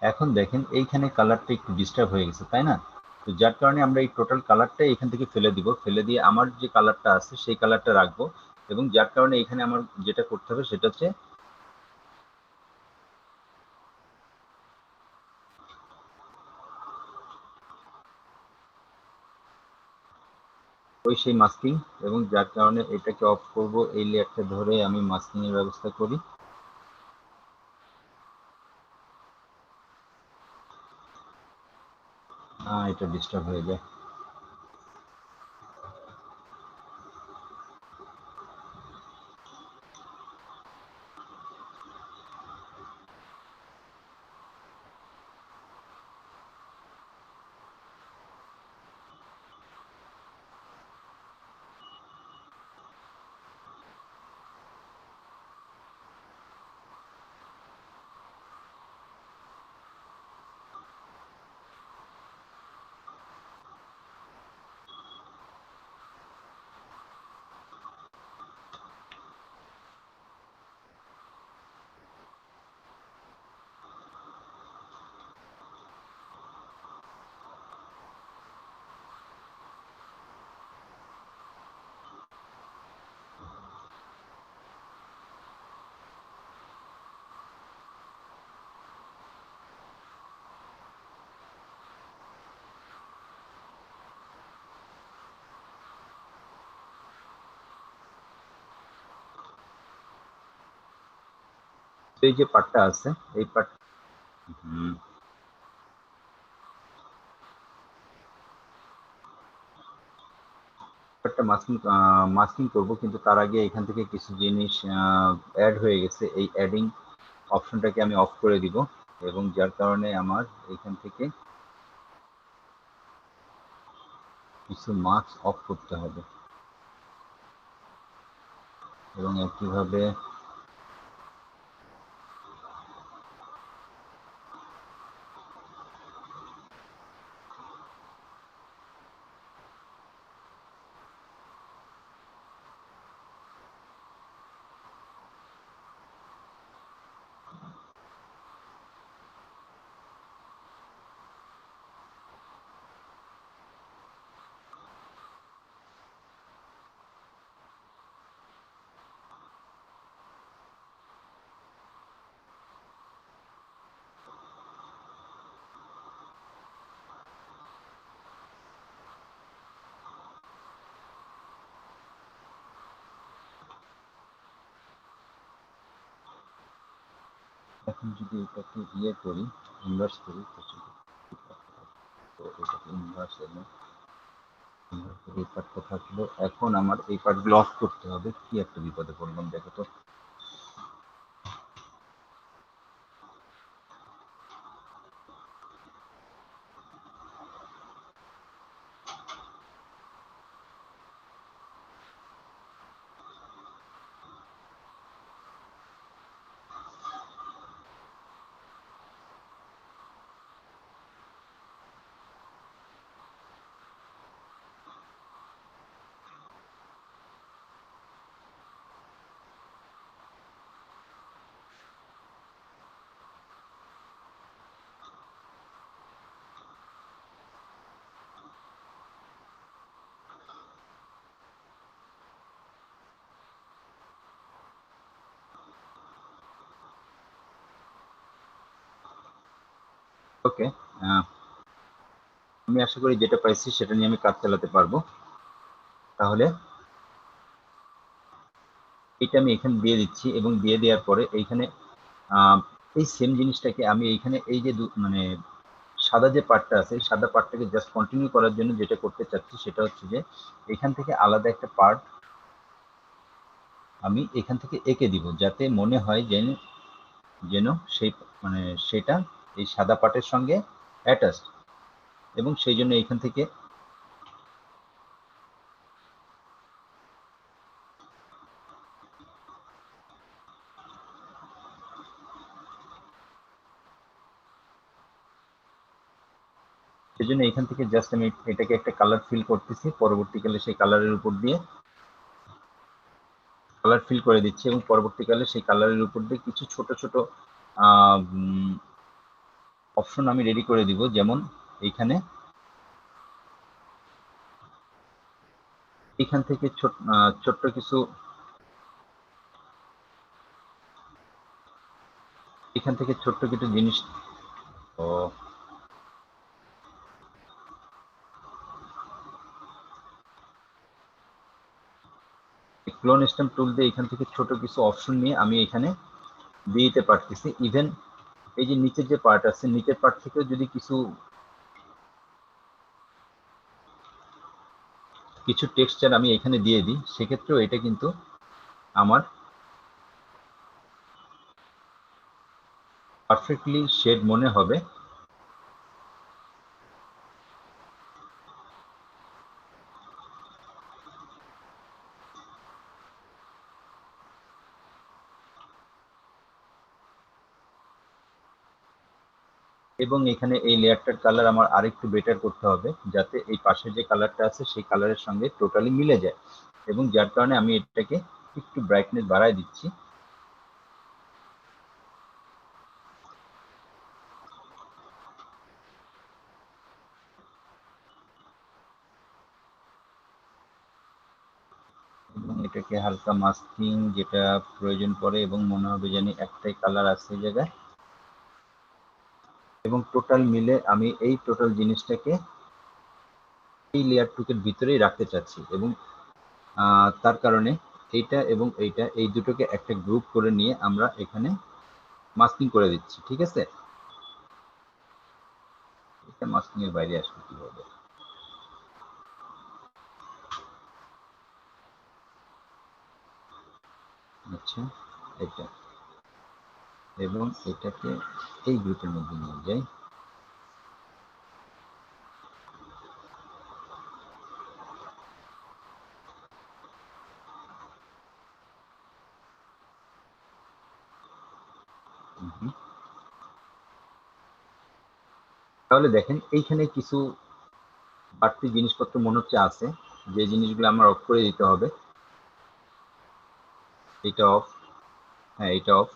এখন দেখেন এইখানে কালারটা একটু ডিস্টার্ব হয়ে গেছে, তাই না? তো যার কারণে আমরা এই টোটাল কালারটা এখান থেকে ফেলে দিব, ফেলে দিয়ে আমার যে কালারটা আছে সেই কালারটা রাখবো। এবং যার কারণে এখানে আমার যেটা করতে হবে সেটা হচ্ছে ওই সেই মাস্কিং, এবং যার কারণে এটাকে অফ করব, এই লেয়ারটা ধরে আমি মাস্কিং এর ব্যবস্থা করি। এটা ডিস্টার্ব হয়ে যায়। তো এই যে পার্টটা আছে এই পার্টটা মাস্কিং করব, কিন্তু তার আগে এখান থেকে কিছু জিনিস অ্যাড হয়ে গেছে, এই অ্যাডিং অপশনটাকে আমি অফ করে দিব এবং যার কারণে আমার এখান থেকে কিছু মার্কস অফ করতে হবে। এবং একইভাবে এখন যদি এটাকে ইয়ে করি, ইনভার্স করি, তো এটাকে ইনভার্স এবং এই পার্টটা থাকলো। এখন আমার এই পার্টগুলো অফ করতে হবে। কি একটা বিপদে পড়লাম দেখো তো। ওকে, আমি আশা করি যেটা পাইছি সেটা নিয়ে আমি কাজ চালাতে পারবো। তাহলে এটা আমি এখানে দিয়ে দিচ্ছি এবং দিয়ে দেওয়ার পরে এইখানে এই সেম জিনিসটাকে আমি এইখানে এই যে মানে সাদা যে পার্টটা আছে, এই সাদা পার্টটাকে জাস্ট কন্টিনিউ করার জন্য যেটা করতে চাচ্ছি সেটা হচ্ছে যে এখান থেকে আলাদা একটা পার্ট আমি এখান থেকে এঁকে দিব, যাতে মনে হয় যেন যেন সেই মানে সেটা এই সাদা পার্টের সঙ্গে অ্যাটাচড। এবং সেই জন্য এখান থেকে এখান থেকে জাস্ট আমি এটাকে একটা কালার ফিল করতেছি, পরবর্তীকালে সেই কালারের উপর দিয়ে কালার ফিল করে দিচ্ছি এবং পরবর্তীকালে সেই কালারের উপর দিয়ে কিছু ছোট ছোট অপশন আমি রেডি করে দিব। যেমন এইখানে এখান থেকে ছোট্ট কিছু এখান থেকে ছোট্ট কিছু জিনিস। তো ক্লোন স্ট্যাম্প টুল দিয়ে এখান থেকে ছোট কিছু অপশন নিয়ে আমি এখানে দিয়ে দিতে পারতেছি। ইভেন এই যে নিচের যে পার্ট আছে, নিচের পার্ট থেকেও যদি কিছু কিছু টেক্সচার আমি এখানে দিয়ে দিই, সেক্ষেত্রেও এটা কিন্তু আমার পারফেক্টলি শেড মনে হবে। এবং এখানে এই লেয়ারটার কালার আমার আরেকটু বেটার করতে হবে, যাতে এই পাশের যে কালারটা আছে সেই কালারের সঙ্গে টোটালি মিলে যায়। এবং যার কারণে আমি এটাকে একটু ব্রাইটনেস বাড়ায় দিচ্ছি। এবং এটাকে হালকা মাস্কিং যেটা প্রয়োজন পড়ে এবং মনে হবে জানি একটাই কালার আছে এই জায়গায়। এবং টোটাল মিলে আমি এই টোটাল জিনিসটাকে এই লেয়ার টুকের ভিতরেই রাখতে চাচ্ছি। এবং তার কারণে এইটা এবং এইটা এই দুটোকে একটা গ্রুপ করে নিয়ে আমরা এখানে মাস্কিং করে দিচ্ছি। ঠিক আছে, এটা মাস্কিং এর বাইরে আসবে কিভাবে? আচ্ছা, এটা এবং এটাকে এই গ্রুপের মধ্যে নিয়ে যাই। তাহলে দেখেন এইখানে কিছু বাড়তি জিনিসপত্র মনে হচ্ছে আছে, যে জিনিসগুলো আমার অফ করে দিতে হবে। এটা অফ, হ্যাঁ এটা অফ।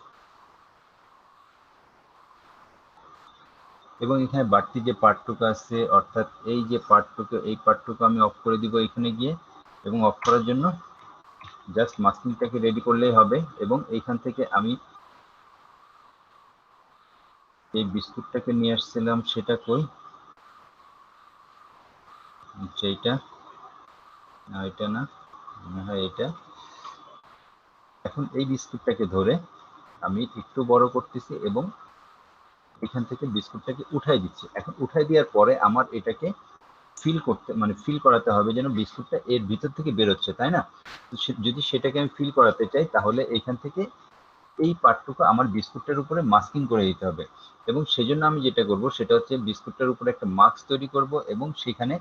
এবং এখানে বাড়তি যে পার্টটুকু আছে, অর্থাৎ এই যে পার্টটুকু, এই পার্টটুকু আমি অফ করে দিব এখানে গিয়ে। এবং অফ করার জন্য জাস্ট মাস্কিংটাকে রেডি করলেই হবে। এবং এইখান থেকে আমি এই বিস্কুটটাকে নিয়ে আসছিলাম, সেটা কই? আচ্ছা, এইটা এটা না, হ্যাঁ এটা। এখন এই বিস্কুটটাকে ধরে আমি একটু বড় করতেছি এবং এখান থেকে বিস্কুটটাকে উঠাই দিচ্ছি। এখন উঠাই দেওয়ার পরে আমার এটাকে ফিল করাতে হবে যেন বিস্কুটটা এর ভিতর থেকে বেরোচ্ছে, তাই না? যদি সেটাকে আমি ফিল করাতে চাই তাহলে এখান থেকে এই পার্টটুকু আমার বিস্কুটটার উপরে মাস্কিং করে দিতে হবে এবং সেজন্য আমি যেটা করব সেটা হচ্ছে বিস্কুটটার উপরে একটা মাস্ক তৈরি করব এবং সেখানে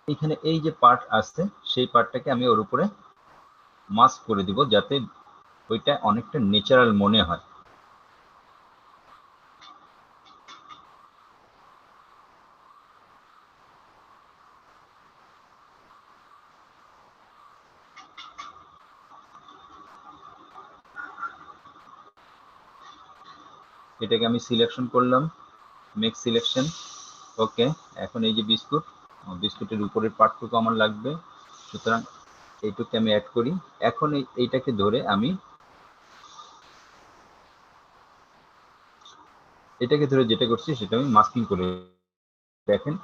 এখানে এই যে পার্ট আছে সেই পার্টটাকে আমি ওর উপরে মাস্ক করে দিব যাতে ওইটা অনেকটা ন্যাচারাল মনে হয়। এটাকে আমি সিলেকশন করলাম, মেক সিলেকশন, ওকে। এখন এই যে বিস্কুটের উপরের পার্টটুকু আমার লাগবে, সুতরাং এইটুকু আমি অ্যাড করি। এখন এইটাকে ধরে আমি যেটা করছি সেটা আমি মাস্কিং করে দেখেন।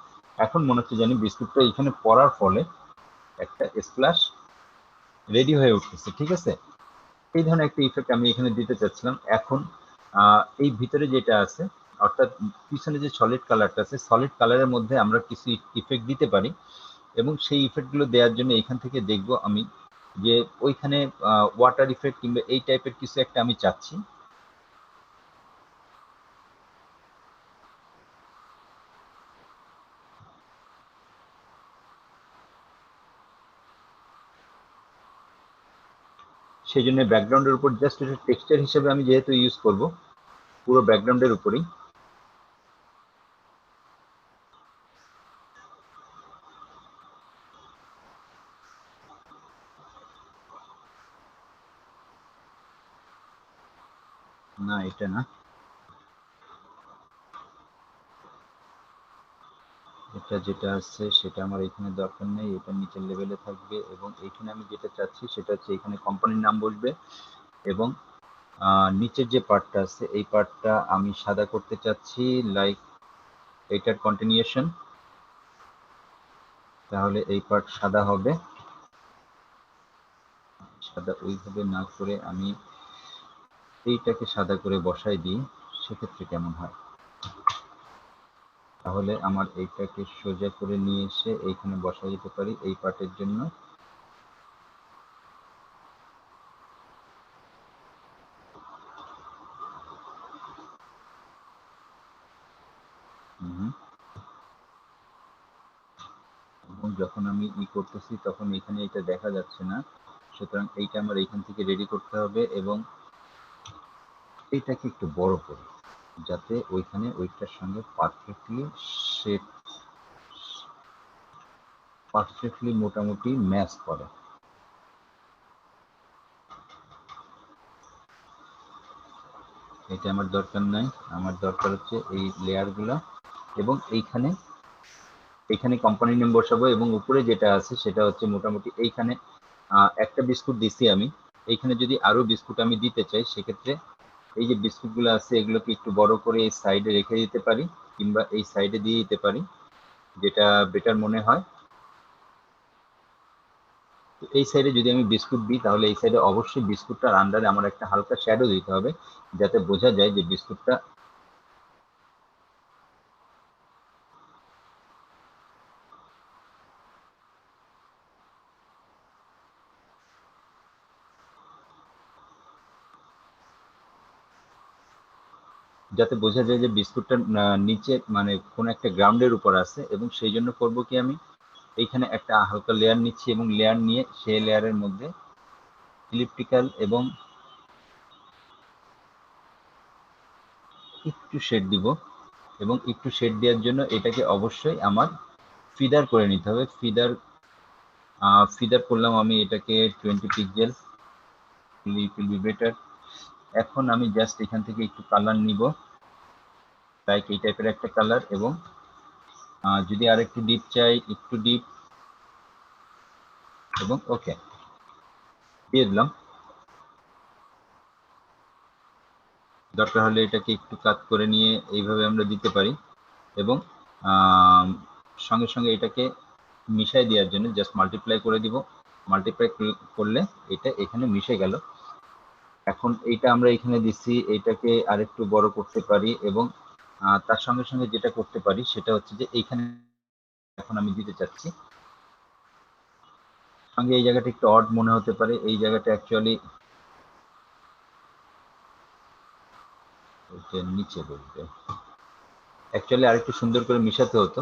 এখন মনে হচ্ছে জানি বিস্কুটটা এখানে পড়ার ফলে একটা স্প্ল্যাশ রেডি হয়ে উঠতেছে, ঠিক আছে? এই ধরনের একটা ইফেক্ট আমি এখানে দিতে চাচ্ছিলাম। এখন এই ভিতরে যেটা আছে অর্থাৎ পিছনে যে সলিড কালারটা আছে, সলিড কালারের মধ্যে আমরা কিছু ইফেক্ট দিতে পারি এবং সেই ইফেক্টগুলো দেওয়ার জন্য এখান থেকে দেখব আমি যে ওইখানে ওয়াটার ইফেক্ট কিংবা এই টাইপের কিছু একটা আমি চাচ্ছি। সেই জন্য ব্যাকগ্রাউন্ডের উপর জাস্ট একটা টেক্সচার হিসেবে আমি যেহেতু ইউজ করব পুরো ব্যাকগ্রাউন্ডের উপরেই, না এটা না, এটা যেটা আছে সেটা আমার এখানে দরকার নেই, এটা নিচের লেভেলে থাকবে এবং এইখানে আমি যেটা চাচ্ছি সেটা হচ্ছে এখানে কোম্পানির নাম বসবে এবং নিচের যে পার্টটা আছে এই পার্টটা আমি সাদা করতে চাচ্ছি, লাইক এইটার কন্টিনিউশন, তাহলে এই পার্ট সাদা হবে। সাদা ওইভাবে না করে আমি এইটাকে সাদা করে বসাই দিই, সেক্ষেত্রে কেমন হয়? তাহলে আমার এইটাকে সোজা করে নিয়ে এসে এইখানে বসাই দিতে পারি এই পার্টের জন্য। এবং যখন আমি করতেছি তখন এখানে এটা দেখা যাচ্ছে না, সুতরাং এইটা আমার এইখান থেকে রেডি করতে হবে এবং এইটাকে একটু বড় করে যাতে ওইখানে ওইটার সঙ্গে পারফেক্টলি মোটামুটি ম্যাচ করে। এটা আমার দরকার নাই, আমার দরকার হচ্ছে এই লেয়ারগুলো এবং এইখানে কোম্পানি নেম বসাবো এবং উপরে যেটা আছে সেটা হচ্ছে মোটামুটি এইখানে একটা বিস্কুট দিছি আমি, এইখানে যদি আরো বিস্কুট আমি দিতে চাই সেক্ষেত্রে এই যে বিস্কুটগুলো আছে এগুলোকে একটু বড় করে এই সাইডে রেখে দিতে পারি কিংবা এই সাইডে দিয়ে দিতে পারি, যেটা বেটার মনে হয়। এই সাইডে যদি আমি বিস্কুট দিই তাহলে এই সাইডে অবশ্যই বিস্কুটটার আন্ডারে আমার একটা হালকা শ্যাডো দিতে হবে যাতে বোঝা যায় যে বিস্কুটটা বিস্কুটটা নিচে মানে কোন একটা গ্রাউন্ডের উপর আছে এবং সেই জন্য করব কি আমি এইখানে একটা হালকা লেয়ার নিচ্ছি এবং লেয়ার নিয়ে সেই লেয়ারের মধ্যে ইলিপ্টিক্যাল এবং একটু শেড দিব এবং একটু শেড দেওয়ার জন্য এটাকে অবশ্যই আমার ফিদার করে নিতে হবে। ফিদার করলাম আমি এটাকে 20 পিক্সেল, উইল বি বেটার। এখন আমি জাস্ট এখান থেকে একটু কালার নিব, লাইক এই টাইপের একটা কালার এবং যদি আর একটু ডিপ চাই একটু ডিপ এবং ওকে দিয়ে দিলাম। দরকার হলে এটাকে একটু কাট করে নিয়ে এইভাবে আমরা দিতে পারি এবং সঙ্গে সঙ্গে এটাকে মিশাই দেওয়ার জন্য জাস্ট মাল্টিপ্লাই করে দিব মাল্টিপ্লাই করলে এটা এখানে মিশে গেল। এখন এইটা আমরা এখানে দিচ্ছি, এইটাকে আরেকটু বড় করতে পারি এবং তার সঙ্গে সঙ্গে যেটা করতে পারি সেটা হচ্ছে যে এইখানে এখন আমি দিতে চাচ্ছি সঙ্গে এই জায়গাটা একটু অড মনে হতে পারে, এই জায়গাটা অ্যাকচুয়ালি নিচে বলতে অ্যাকচুয়ালি আরেকটু সুন্দর করে মিশাতে হতো,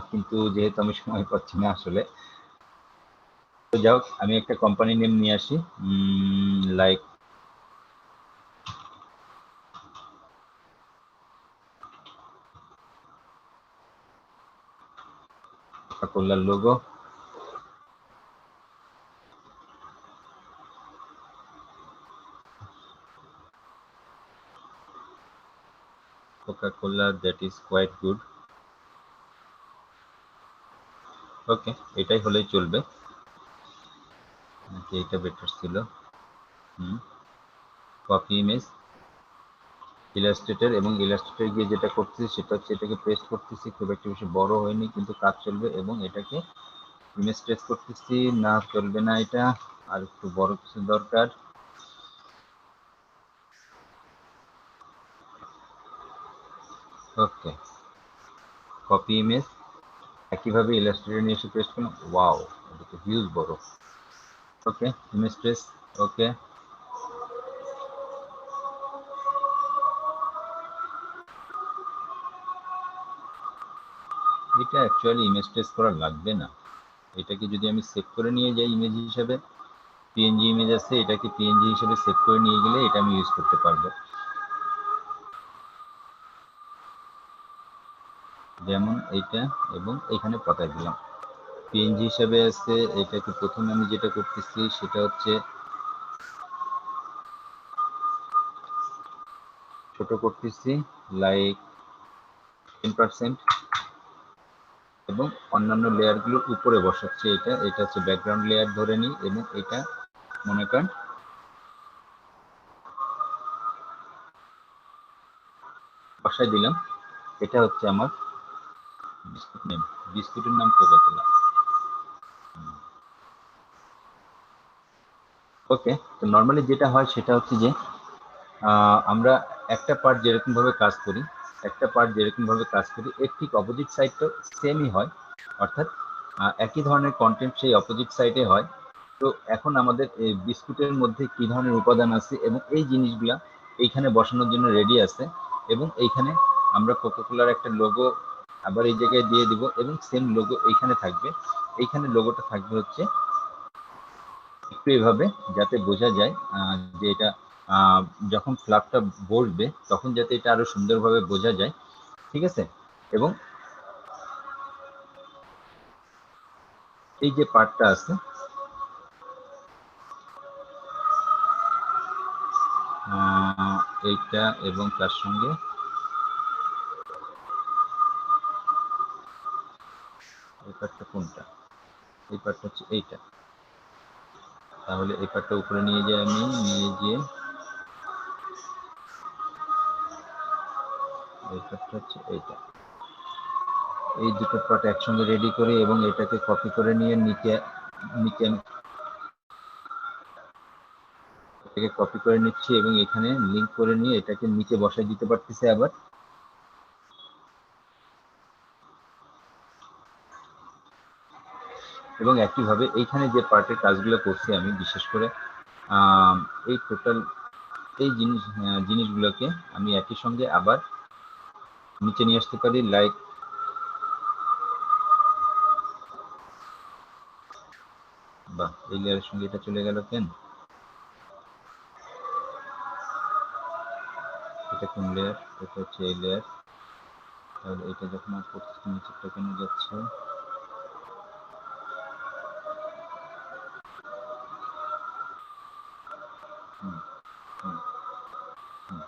কিন্তু যেহেতু আমি সময় পাচ্ছি না আসলে। তো যাই হোক, আমি একটা কোম্পানি নেম নিয়ে আসি, লাইক কোকাকোলার logo. Coca-Cola, that is quite good. Okay, এটাই হলেই চলবে নাকি এটা বেটার ছিল? কপি ইমেজ, ইলাস্ট্রেটর, এবং ইলাস্ট্রেটর গিয়ে যেটা করতেছি সেটা হচ্ছে এটাকে পেস্ট করতেছি, খুব একটা বেশি বড় হয়নি কিন্তু কাজ চলবে, এবং এটাকে ইমেজ পেস্ট করতেছি, না চলবে না, এটা আর একটু বড় কিছু দরকার। ওকে, কপি ইমেজ, একইভাবে ইলাস্ট্রেটর নিয়ে এসে পেস্ট করলাম। ওয়াও, এটা তো হিউজ বড়। ওকে, ইমেজ পেস্ট, ওকে। এটা অ্যাকচুয়ালি ইমেজ পেস্ট করা লাগবে না, এটাকে যদি আমি সেভ করে নিয়ে যাই ইমেজ হিসাবে, পিএনজি ইমেজ আছে, এটাকে পিএনজি হিসেবে সেভ করে নিয়ে গেলে এটা আমি ইউজ করতে পারবো। যেমন এইটা, এবং এখানে পাঠাই দিলাম পিএনজি হিসাবে আছে। এটাকে প্রথমে আমি যেটা করতেছি সেটা হচ্ছে ছোট করতেছি, লাইক 10%, এবং অন্যান্য লেয়ারগুলো উপরে বসাচ্ছি। এটা হচ্ছে ব্যাকগ্রাউন্ড লেয়ার ধরে নিই, এবং এটা মনে করেন বসাই দিলাম। এটা হচ্ছে আমার বিস্কুট নেম, বিস্কুটের নাম কোকাকোলা। ওকে, তো নর্মালি যেটা হয় সেটা হচ্ছে যে আমরা একটা পার্ট যেরকমভাবে কাজ করি, এর ঠিক অপোজিট সাইডটাও সেমই হয়, অর্থাৎ একই ধরনের কন্টেন্ট সেই অপোজিট সাইডে হয়। তো এখন আমাদের এই বিস্কুটের মধ্যে কি ধরনের উপাদান আছে এবং এই জিনিসগুলা এইখানে বসানোর জন্য রেডি আছে, এবং এইখানে আমরা কোকাকোলার একটা লোগো আবার এই জায়গায় দিয়ে দিব, এবং সেম লোগো এইখানে থাকবে। এইখানে লোগোটা থাকবে হচ্ছে একটু এভাবে, যাতে বোঝা যায় যে এটা যখন ফ্ল্যাপটা বসবে তখন যাতে এটা আরো সুন্দরভাবে বোঝা যায়, ঠিক আছে। এবং এই যে পার্টটা আছে, এইটা এবং তার সঙ্গে এই পার্টটা কোনটা, এই পার্টটা হচ্ছে এইটা। তাহলে এই পার্টটা উপরে নিয়ে যাই, আমি নিয়ে গিয়ে এই পার্টটা হচ্ছে এইটা, এই দুটো পার্ট একসঙ্গে রেডি করি এবং এটাকে কপি করে নিয়ে নিচে নিচে এটাকে কপি করে নিচ্ছি এবং এখানে লিংক করে নিয়ে এটাকে নিচে বসাই দিতে পারতেছি আবার। এবং একইভাবে এইখানে যে পার্টের কাজগুলো করছি আমি, বিশেষ করে এই টোটাল এই জিনিসগুলোকে আমি একই সঙ্গে আবার নিচে নিয়ে আসতে পারি, লাইক বা এই লেয়ারের সঙ্গে এটা চলে গেল কেন, এটা কোন লেয়ার, এটা হচ্ছে এই লেয়ার। তাহলে এটা যখন আর করতেছি নিচেরটা কেন যাচ্ছে, হুম, হুম, হুম,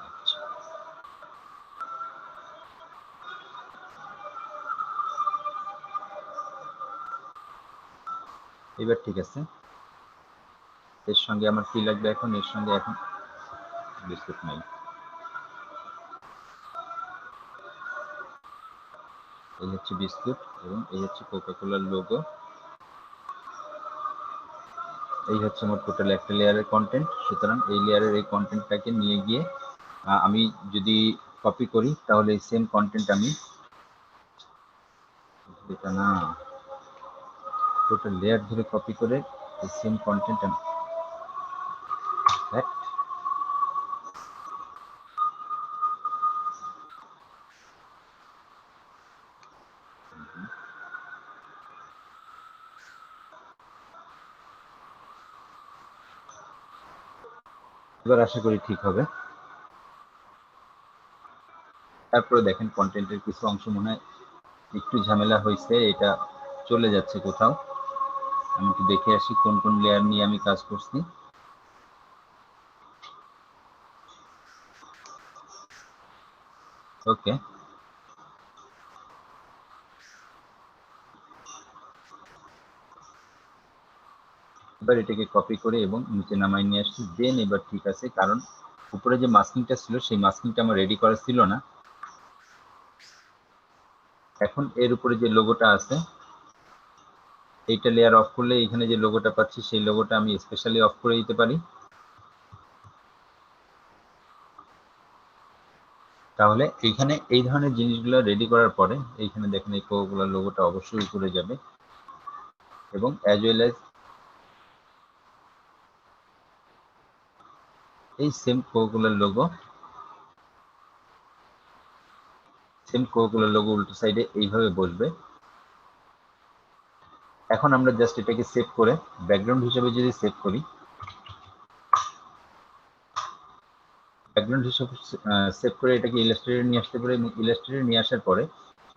আচ্ছা। এবার ঠিক আছে। এর সঙ্গে আমার কি লাগবে এখন? এর সঙ্গে এখন বিস্কুট নাই। এই হচ্ছে বিস্কুট এবং এই হচ্ছে কোকাকোলার লোগো। এই হচ্ছে আমার টোটাল একটা লেয়ারের কন্টেন্ট। সুতরাং এই লেয়ারের এই কন্টেন্টটাকে নিয়ে গিয়ে আমি যদি কপি করি তাহলে এই সেম কন্টেন্ট আমি এটা না টোটাল লেয়ার ধরে কপি করে এই সেম কন্টেন্ট আমি এবার আশা করি ঠিক হবে। তারপরে দেখেন কন্টেন্টের কিছু অংশ মনে হয় একটু ঝামেলা হয়েছে, এটা চলে যাচ্ছে কোথাও। আমি একটু দেখে আসি কোন কোন লেয়ার নিয়ে আমি কাজ করছি। ওকে, এবার এটাকে কপি করে এবং নিচে নামাই নিয়ে আসছি। দেন এবার ঠিক আছে, কারণ উপরে যে মাস্কিংটা ছিল সেই মাস্কিংটা আমার রেডি করা ছিল না। এখন এর উপরে যে লোগোটা আছে এইটা লেয়ার অফ করলে এখানে যে লোগোটা পাচ্ছি সেই লোগোটা আমি স্পেশালি অফ করে দিতে পারি। তাহলে এইখানে এই ধরনের জিনিসগুলো রেডি করার পরে এইখানে দেখেন এই কোকাকোলার লোগোটা অবশ্যই উপরে যাবে এবং অ্যাজ ওয়েল অ্যাজ এই সেম কোকাকোলার লোগো উল্টো সাইডে এইভাবে বসবে। এখন আমরা জাস্ট এটাকে সেভ করে ব্যাকগ্রাউন্ড হিসেবে যদি সেভ করি, ব্যাকগ্রাউন্ড হিসেবে সেভ করে এটাকে ইলাস্ট্রেটরে নিয়ে আসতে পারি এবং ইলাস্ট্রেটরে নিয়ে আসার পরে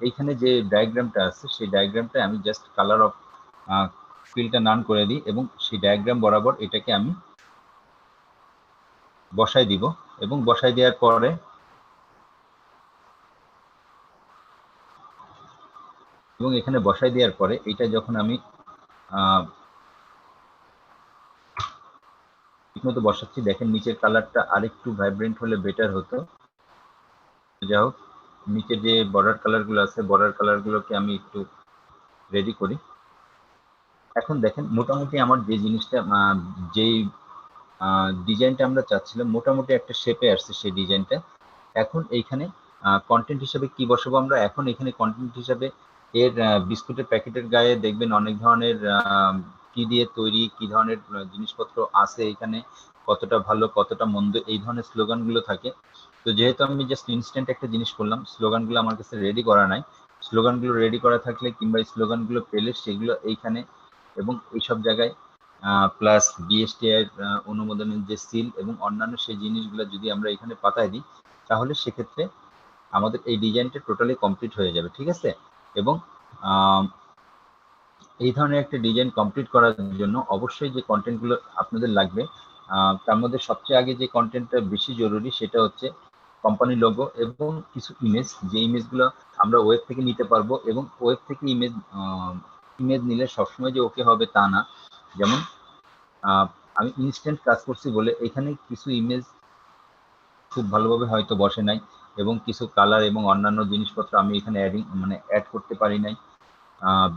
এইখানে যে ডায়াগ্রামটা আছে সেই ডায়াগ্রামটা আমি জাস্ট কালার অফ ফিলটা নান করে দিই এবং সেই ডায়াগ্রাম বরাবর এটাকে আমি বসাই দিব এবং বসাই দেওয়ার পরে এখানে বসাই দেওয়ার পরে এটা যখন আমি ঠিকমতো বসাচ্ছি, দেখেন নিচের কালারটা আরেকটু ভাইব্রেন্ট হলে বেটার হতো। যাই হোক, নিচে যে বর্ডার কালারগুলো আছে বর্ডার কালারগুলোকে আমি একটু রেডি করি। এখন দেখেন মোটামুটি আমার যে জিনিসটা যেই ডিজাইনটা আমরা চাচ্ছিলাম মোটামুটি একটা শেপে আসছে সেই ডিজাইনটা। এখন এইখানে কন্টেন্ট হিসেবে কি বসাবো আমরা? এখন এখানে কন্টেন্ট হিসেবে এর বিস্কুটের প্যাকেটের গায়ে দেখবেন অনেক ধরনের কি দিয়ে তৈরি, কি ধরনের জিনিসপত্র আছে এখানে, কতটা ভালো কতটা মন্দ, এই ধরনের স্লোগানগুলো থাকে। তো যেহেতু আমি জাস্ট ইনস্ট্যান্ট একটা জিনিস করলাম, স্লোগানগুলো আমার কাছে রেডি করা নাই। স্লোগানগুলো রেডি করা থাকলে কিংবা স্লোগানগুলো পেলে সেগুলো এইখানে এবং এইসব জায়গায় প্লাস বিএসটিআই অনুমোদনের যে সিল এবং অন্যান্য সেই জিনিসগুলো যদি আমরা এখানে পাঠায় দিই তাহলে সেক্ষেত্রে আমাদের এই ডিজাইনটা টোটালি কমপ্লিট হয়ে যাবে। ঠিক আছে, এবং এই ধরনের একটা ডিজাইন কমপ্লিট করার জন্য অবশ্যই যে কন্টেন্টগুলো আপনাদের লাগবে তার মধ্যে সবচেয়ে আগে যে কন্টেন্টটা বেশি জরুরি সেটা হচ্ছে কোম্পানি লোগো এবং কিছু ইমেজ, যে ইমেজগুলো আমরা ওয়েব থেকে নিতে পারবো এবং ওয়েব থেকে ইমেজ নিলে সবসময় যে ওকে হবে তা না। যেমন আমি ইনস্ট্যান্ট কাজ করছি বলে এখানে কিছু ইমেজ খুব ভালোভাবে হয়তো বসে নাই এবং কিছু কালার এবং অন্যান্য জিনিসপত্র আমি এখানে অ্যাড করতে পারি নাই।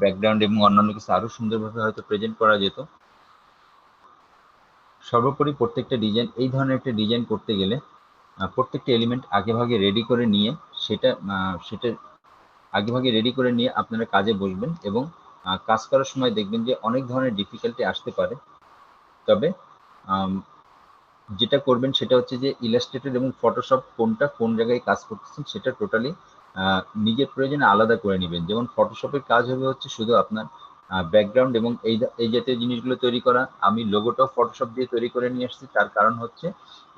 ব্যাকগ্রাউন্ড এবং অন্যান্য কিছু আরো সুন্দরভাবে হয়তো প্রেজেন্ট করা যেত। সর্বোপরি প্রত্যেকটা ডিজাইন, এই ধরনের একটা ডিজাইন করতে গেলে প্রত্যেকটা এলিমেন্ট আগেভাগে রেডি করে নিয়ে সেটা আগেভাগে রেডি করে নিয়ে আপনারা কাজে বসবেন এবং কাজ করার সময় দেখবেন যে অনেক ধরনের ডিফিকাল্টি আসতে পারে। তবে যেটা করবেন সেটা হচ্ছে যে ইলাস্ট্রেটর এবং ফটোশপ কোনটা কোন জায়গায় কাজ করতেছেন সেটা টোটালি নিজের প্রয়োজনে আলাদা করে নেবেন। যেমন ফটোশপের কাজ হবে হচ্ছে শুধু আপনার ব্যাকগ্রাউন্ড এবং এই জাতীয় জিনিসগুলো তৈরি করা। আমি লোগোটাও ফটোশপ দিয়ে তৈরি করে নিয়ে আসছি, তার কারণ হচ্ছে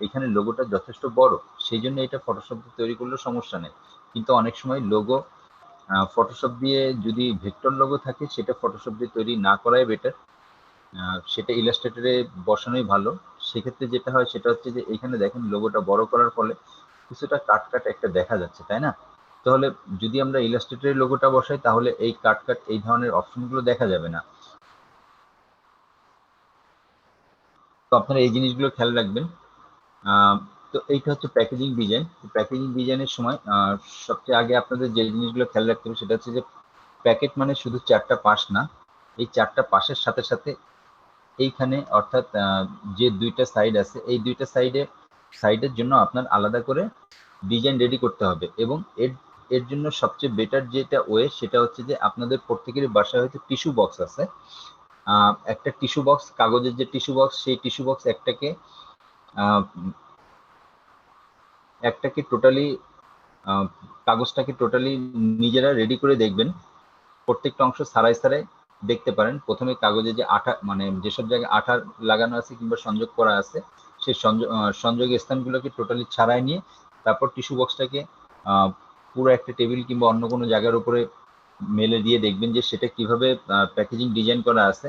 এখানে লোগোটা যথেষ্ট বড়, সেই জন্য এটা ফটোশপ দিয়ে তৈরি করলেও সমস্যা নেই। কিন্তু অনেক সময় লোগো ফটোশপ দিয়ে যদি ভেক্টর লোগো থাকে সেটা ফটোশপ দিয়ে তৈরি না করাই বেটার, সেটা ইলাস্ট্রেটরে বসানোই ভালো। সেক্ষেত্রে যেটা হয় সেটা হচ্ছে যে এখানে দেখেন লোগোটা বড় করার ফলে কিছুটা কাট কাট একটা দেখা যাচ্ছে, তাই না? তাহলে যদি আমরা ইলাস্ট্রেটরের লোগোটা বসাই তাহলে এই কাট কাট এই ধরনের অপশনগুলো দেখা যাবে না। তো আপনারা এই জিনিসগুলো খেয়াল রাখবেন। তো এইটা হচ্ছে প্যাকেজিং ডিজাইন। প্যাকেজিং ডিজাইনের সময় সবচেয়ে আগে আপনাদের যে জিনিসগুলো খেয়াল রাখতে হবে সেটা হচ্ছে যে প্যাকেট মানে শুধু 4টা পাশ না, এই 4টা পাশের সাথে সাথে এইখানে অর্থাৎ যে 2টা সাইড আছে এই 2টা সাইডের জন্য আপনার আলাদা করে ডিজাইন রেডি করতে হবে। এবং এর জন্য সবচেয়ে বেটার যেটা ওয়ে সেটা হচ্ছে যে আপনাদের প্রত্যেকেরই বাসায় হয়তো টিস্যু বক্স আছে। একটা টিস্যু বক্স, কাগজের যে টিস্যু বক্স, সেই টিস্যু বক্স একটাকে টোটালি কাগজটাকে টোটালি নিজেরা রেডি করে দেখবেন। প্রত্যেকটা অংশ সারাই সারাই দেখতে পারেন। প্রথমে কাগজে যে আঠা, মানে যেসব জায়গায় আঠা লাগানো আছে কিংবা সংযোগ করা আছে সেই সংযোগ স্থানগুলোকে টোটালি ছাড়াই নিয়ে তারপর টিস্যু বক্সটাকে পুরো একটা টেবিল কিংবা অন্য কোনো জায়গার উপরে মেলে দিয়ে দেখবেন যে সেটা কিভাবে প্যাকেজিং ডিজাইন করা আছে।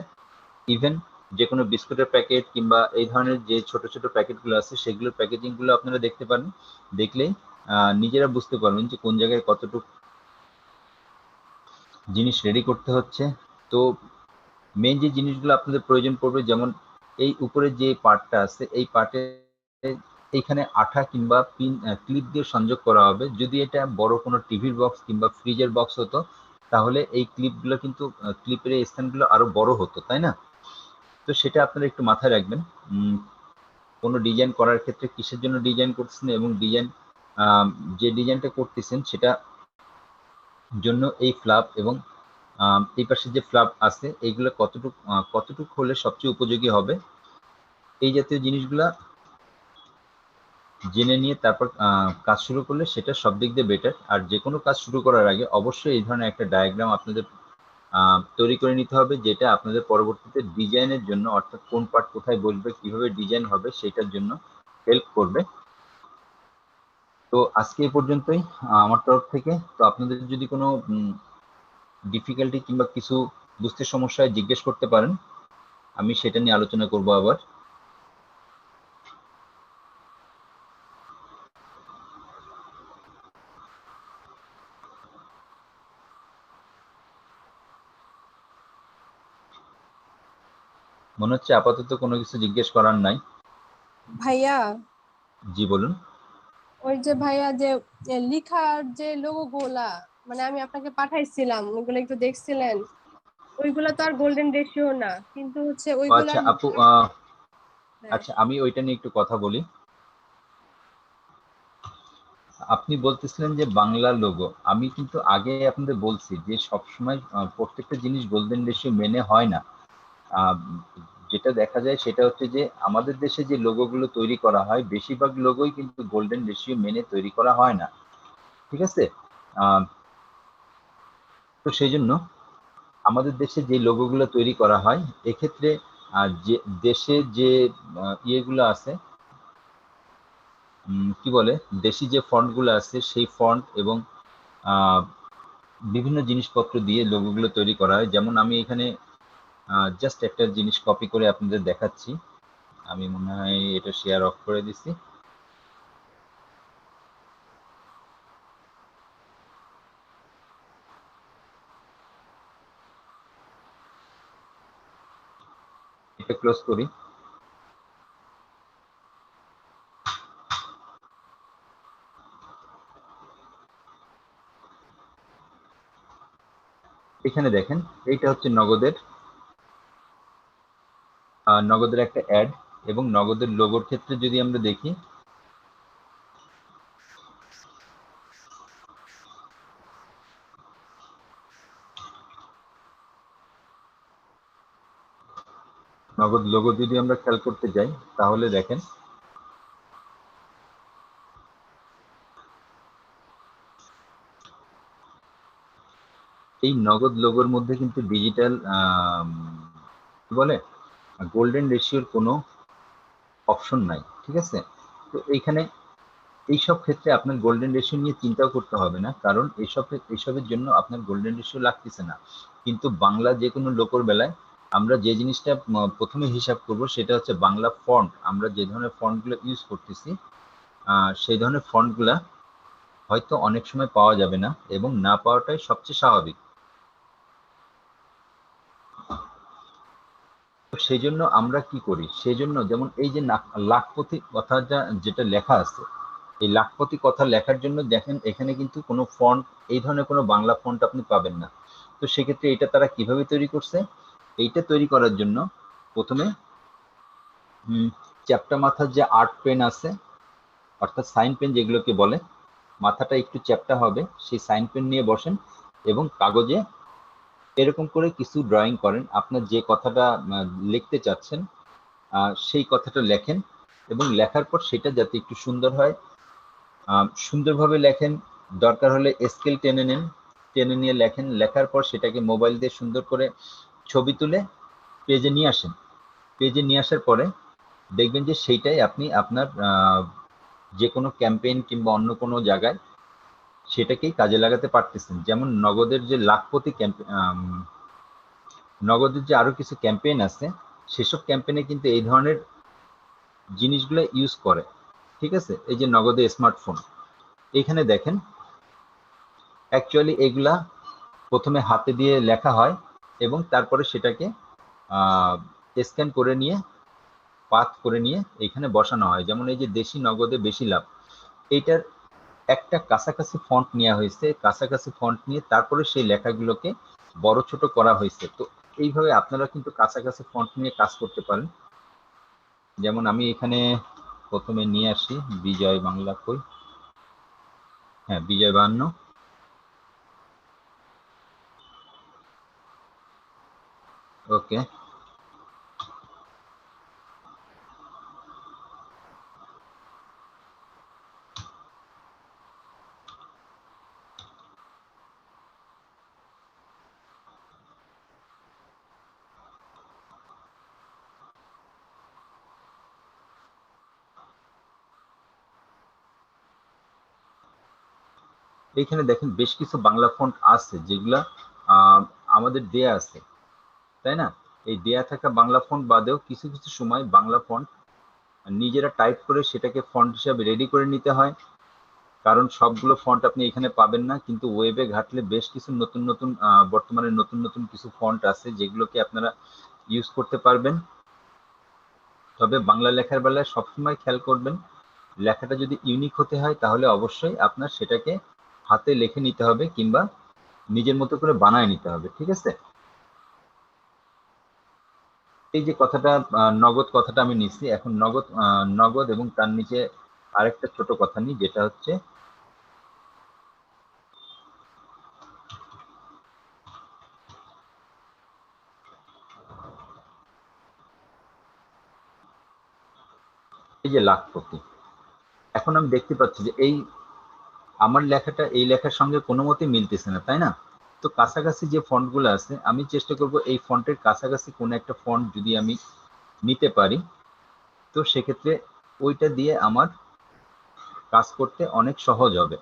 ইভেন যে কোনো বিস্কুটের প্যাকেট কিংবা এই ধরনের যে ছোট ছোট প্যাকেটগুলো আছে সেগুলোর প্যাকেজিংগুলো আপনারা দেখতে পারেন। দেখলেই নিজেরা বুঝতে পারবেন যে কোন জায়গায় কতটুকু জিনিস রেডি করতে হচ্ছে। তো মেইন যে জিনিসগুলো আপনাদের প্রয়োজন পড়বে, যেমন এই উপরে যে পার্টটা আছে এই পার্টে এইখানে আঠা কিংবা পিন ক্লিপ দিয়ে সংযোগ করা হবে। যদি এটা বড় কোনো টিভির বক্স কিংবা ফ্রিজের বক্স হতো তাহলে এই ক্লিপগুলো কিন্তু ক্লিপের এই স্থানগুলো আরো বড় হতো, তাই না? তো সেটা আপনারা একটু মাথায় রাখবেন কোনো ডিজাইন করার ক্ষেত্রে কিসের জন্য ডিজাইন করতেছেন এবং ডিজাইন যে ডিজাইনটা করতেছেন সেটা জন্য এই ফ্লাপ এবং এই পাশে যে ফ্লাপ আছে এইগুলো কতটুকু হলে সবচেয়ে উপযোগী হবে, এই জাতীয় জিনিসগুলা জেনে নিয়ে তারপর কাজ শুরু করলে সেটা সব দিক দিয়ে বেটার। আর যে কোনো কাজ শুরু করার আগে অবশ্যই এই ধরনের একটা ডায়াগ্রাম আপনাদের তৈরি করে নিতে হবে, যেটা আপনাদের পরবর্তীতে ডিজাইনের জন্য, অর্থাৎ কোন পার্ট কোথায় বসবে কিভাবে ডিজাইন হবে সেটার জন্য হেল্প করবে। তো আজকে এই পর্যন্তই আমার তরফ থেকে। তো আপনাদের যদি কোনো ডিফিকাল্টি কিংবা কিছু বুঝতে সমস্যা হয় জিজ্ঞেস করতে পারেন, আমি সেটা নিয়ে আলোচনা করব আবার। মনে হচ্ছে আপাতত কোনো কিছু জিজ্ঞেস করার নাই। ভাইয়া, জি বলুন। ওই যে ভাইয়া যে লিখার যে লোগো গুলা, মানে আমি আপনাকে পাঠাইছিলাম, ওইগুলো একটু দেখছিলেন? ওইগুলা তো আর গোল্ডেন রেশিও না, কিন্তু হচ্ছে আচ্ছা ওইগুলার আপু, হ্যাঁ। আচ্ছা আমি ওইটা নিয়ে একটু কথা বলি। আপনি বলতেছিলেন যে বাংলা লোগো, আমি কিন্তু আগে আপনাদের বলছি যে সবসময় প্রত্যেকটা জিনিস গোল্ডেন রেশিও মেনে হয় না। আহ, যেটা দেখা যায় সেটা হচ্ছে যে আমাদের দেশে যে লোগোগুলো তৈরি করা হয় বেশিরভাগ লোগোই কিন্তু গোল্ডেন রেশিও মেনে তৈরি করা হয় না, ঠিক আছে? আহ, তো সেই জন্য আমাদের দেশে যে লোগোগুলো তৈরি করা হয় এক্ষেত্রে যে দেশে যে ইয়েগুলো আছে, কি বলে, দেশি যে ফন্টগুলো আছে সেই ফন্ট এবং আহ, বিভিন্ন জিনিসপত্র দিয়ে লোগোগুলো তৈরি করা হয়। যেমন আমি এখানে জাস্ট একটা জিনিস কপি করে আপনাদের দেখাচ্ছি। আমি মনে হয় এটা শেয়ার অফ করে দিছি। এটা ক্লোজ করি। এখানে দেখেন এইটা হচ্ছে নগদের একটা অ্যাড। এবং নগদের লোগোর ক্ষেত্রে যদি আমরা দেখি, নগদ লোগো যদি আমরা খেয়াল করতে যাই তাহলে দেখেন এই নগদ লোগোর মধ্যে কিন্তু ডিজিটাল কি বলে গোল্ডেন রেশিওর কোনো অপশন নাই, ঠিক আছে? তো এইখানে এইসব ক্ষেত্রে আপনার গোল্ডেন রেশিও নিয়ে চিন্তাও করতে হবে না, কারণ এইসবের জন্য আপনার গোল্ডেন রেশিও লাগতেছে না। কিন্তু বাংলা যে কোনো লোকর বেলায় আমরা যে জিনিসটা প্রথমে হিসাব করব সেটা হচ্ছে বাংলা ফন্ট। আমরা যে ধরনের ফন্টগুলো ইউজ করতেছি সেই ধরনের ফন্টগুলা হয়তো অনেক সময় পাওয়া যাবে না, এবং না পাওয়াটাই সবচেয়ে স্বাভাবিক। সেই জন্য আমরা কি করি, সেই জন্য যেমন এই যে লাখপতি কথাটা যেটা লেখা আছে, এই লাখপতি কথা লেখার জন্য দেখেন এখানে কিন্তু কোনো ফন্ট, এই ধরনের কোনো বাংলা ফন্ট আপনি পাবেন না। তো সেক্ষেত্রে এটা তারা কিভাবে তৈরি করছে, এইটা তৈরি করার জন্য প্রথমে চ্যাপ্টা মাথার যে আর্ট পেন আছে, অর্থাৎ সাইন পেন যেগুলোকে বলে, মাথাটা একটু চ্যাপ্টা হবে, সেই সাইন পেন নিয়ে বসেন এবং কাগজে এরকম করে কিছু ড্রয়িং করেন। আপনার যে কথাটা লিখতে চাচ্ছেন সেই কথাটা লেখেন এবং লেখার পর সেটা যাতে একটু সুন্দর হয়, সুন্দরভাবে লেখেন। দরকার হলে স্কেল টেনে নেন, টেনে নিয়ে লেখেন। লেখার পর সেটাকে মোবাইল দিয়ে সুন্দর করে ছবি তুলে পেজে নিয়ে আসেন। পেজে নিয়ে আসার পরে দেখবেন যে সেইটাই আপনি আপনার যে কোনো ক্যাম্পেইন কিংবা অন্য কোনো জায়গায় সেটাকেই কাজে লাগাতে পারতেছেন। যেমন নগদের যে লাখপতি নগদের যে আরো কিছু ক্যাম্পেইন আছে, সেসব ক্যাম্পেইনে কিন্তু এই ধরনের জিনিসগুলো ইউজ করে। ঠিক আছে, এই যে নগদে স্মার্টফোন, এখানে দেখেন অ্যাকচুয়ালি এগুলা প্রথমে হাতে দিয়ে লেখা হয় এবং তারপরে সেটাকে স্ক্যান করে নিয়ে পাথ করে নিয়ে এখানে বসানো হয়। যেমন এই যে দেশি নগদে বেশি লাভ, এইটার একটা কাছাকাছি ফন্ট নেওয়া হয়েছে, কাছাকাছি ফন্ট নিয়ে তারপরে সেই লেখাগুলোকে বড় ছোট করা হয়েছে। তো এইভাবে আপনারা কিন্তু কাছাকাছি ফন্ট নিয়ে কাজ করতে পারেন। যেমন আমি এখানে প্রথমে নিয়ে আসি বিজয় বাংলা, কই, হ্যাঁ বিজয় 52, ওকে। এইখানে দেখেন বেশ কিছু বাংলা ফন্ট আছে যেগুলা আমাদের দেয়া আছে, তাই না? এই দেয়া থাকা বাংলা ফন্ট বাদেও কিছু কিছু সময় বাংলা ফন্ট নিজেরা টাইপ করে সেটাকে ফন্ট হিসাবে রেডি করে নিতে হয়, কারণ সবগুলো ফন্ট আপনি এখানে পাবেন না। কিন্তু ওয়েবে ঘাটলে বেশ কিছু নতুন নতুন বর্তমানে নতুন নতুন কিছু ফন্ট আছে যেগুলোকে আপনারা ইউজ করতে পারবেন। তবে বাংলা লেখার বেলায় সবসময় খেয়াল করবেন, লেখাটা যদি ইউনিক হতে হয় তাহলে অবশ্যই আপনার সেটাকে হাতে লিখে নিতে হবে কিংবা নিজের মতো করে বানায় নিতে হবে। ঠিক আছে, এই যে কথাটা নগদ কথাটা আমি নিচ্ছি, এখন নগদ নগদ এবং তার নিচে আরেকটা ছোট কথা নিই, যেটা হচ্ছে এই যে লাখপতি। এখন আমি দেখতে পাচ্ছি যে এই আমার লেখাটা এই লেখার সঙ্গে কোনো মতে মিলতেছে না, তাই না? তো কাছাকাছি যে ফন্টগুলো আছে আমি চেষ্টা করব এই ফন্টের কাছাকাছি কোনো একটা ফন্ট যদি আমি নিতে পারি, তো সেক্ষেত্রে ওইটা দিয়ে আমার কাজ করতে অনেক সহজ হবে।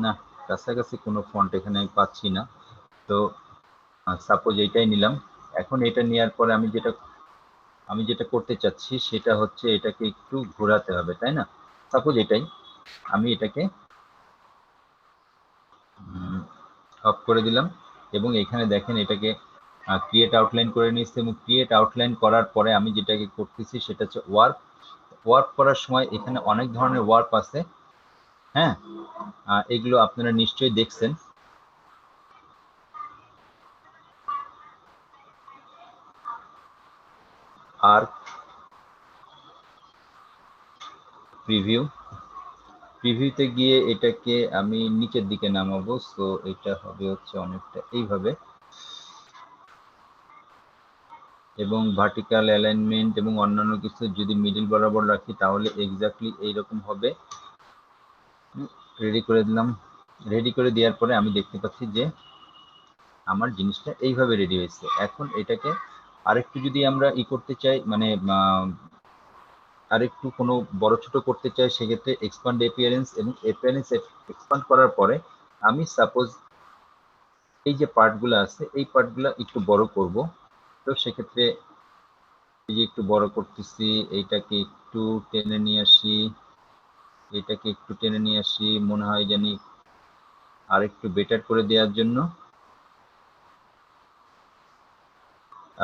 না, কাছাকাছি কোনো ফন্ট এখানে আমি পাচ্ছি না। তো সাপোজ এইটাই নিলাম। এখন এটা নেওয়ার পরে আমি যেটা করতে চাচ্ছি সেটা হচ্ছে এটাকে একটু ঘোরাতে হবে, তাই না? সাপোজ এটাই আমি এটাকে অফ করে দিলাম এবং এখানে দেখেন এটাকে ক্রিয়েট আউটলাইন করে নিচ্ছে এবং ক্রিয়েট আউটলাইন করার পরে আমি যেটাকে করতেছি সেটা হচ্ছে ওয়ার্ক। ওয়ার্ক করার সময় এখানে অনেক ধরনের ওয়ার্ক আছে, হ্যাঁ, এগুলো আপনারা নিশ্চয়ই দেখছেন। আর প্রিভিউতে গিয়ে এটাকে আমি নিচের দিকে নামাবো, সো এটা হবে হচ্ছে অনেকটা এইভাবে, এবং ভার্টিক্যাল অ্যালাইনমেন্ট এবং অন্যান্য কিছু যদি মিডল বরাবর রাখি তাহলে এক্স্যাক্টলি এইরকম হবে। রেডি করে দিলাম। রেডি করে দেওয়ার পরে আমি দেখতে পাচ্ছি যে আমার জিনিসটা এইভাবে রেডি হয়েছে। এখন এটাকে আরেকটু যদি আমরা করতে চাই, মানে আরেকটু কোনো বড় ছোট করতে চাই, সেক্ষেত্রে এক্সপান্ড অ্যাপিয়ারেন্স এবং অ্যাপিয়ারেন্স এক্সপান্ড করার পরে আমি সাপোজ এই যে পার্টগুলো আছে এই পার্টগুলো একটু বড় করব। তো সেক্ষেত্রে এই যে একটু বড় করতেছি, এইটাকে একটু টেনে নিয়ে আসি, এটাকে একটু টেনে নিয়ে আসি, মনে হয় জানি আর একটু বেটার করে দেওয়ার জন্য।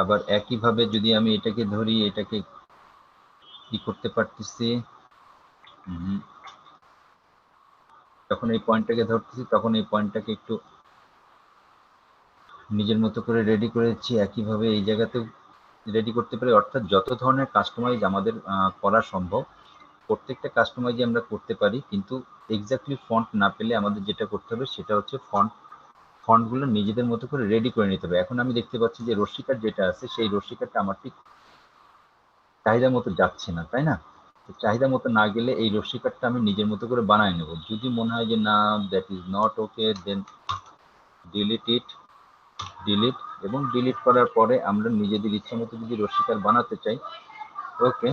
আবার একইভাবে যদি আমি এটাকে ধরি, এটাকে কি করতে পারতেছি, যখন এই পয়েন্টটাকে ধরতেছি তখন এই পয়েন্টটাকে একটু নিজের মতো করে রেডি করেছি, একইভাবে এই জায়গাতেও রেডি করতে পারি। অর্থাৎ যত ধরনের কাস্টমাইজ আমাদের করা সম্ভব প্রত্যেকটা কাস্টমাইজ আমরা করতে পারি, কিন্তু এক্স্যাক্টলি ফন্ট না পেলে আমাদের যেটা করতে হবে সেটা হচ্ছে ফন্টগুলো নিজেদের মতো করে রেডি করে নিতে হবে। এখন আমি দেখতে পাচ্ছি যে রশ্মিকার যেটা আছে সেই রশ্মিকারটা আমার ঠিক চাহিদা মতো যাচ্ছে না, তাই না? তো চাহিদা মতো না গেলে এই রশ্মিকারটা আমি নিজের মতো করে বানায় নেব। যদি মনে হয় যে না, that is not okay, then delete it, delete. এবং ডিলিট করার পরে আমরা নিজেদের ইচ্ছা মতো যদি রশ্মিকার বানাতে চাই, ওকে,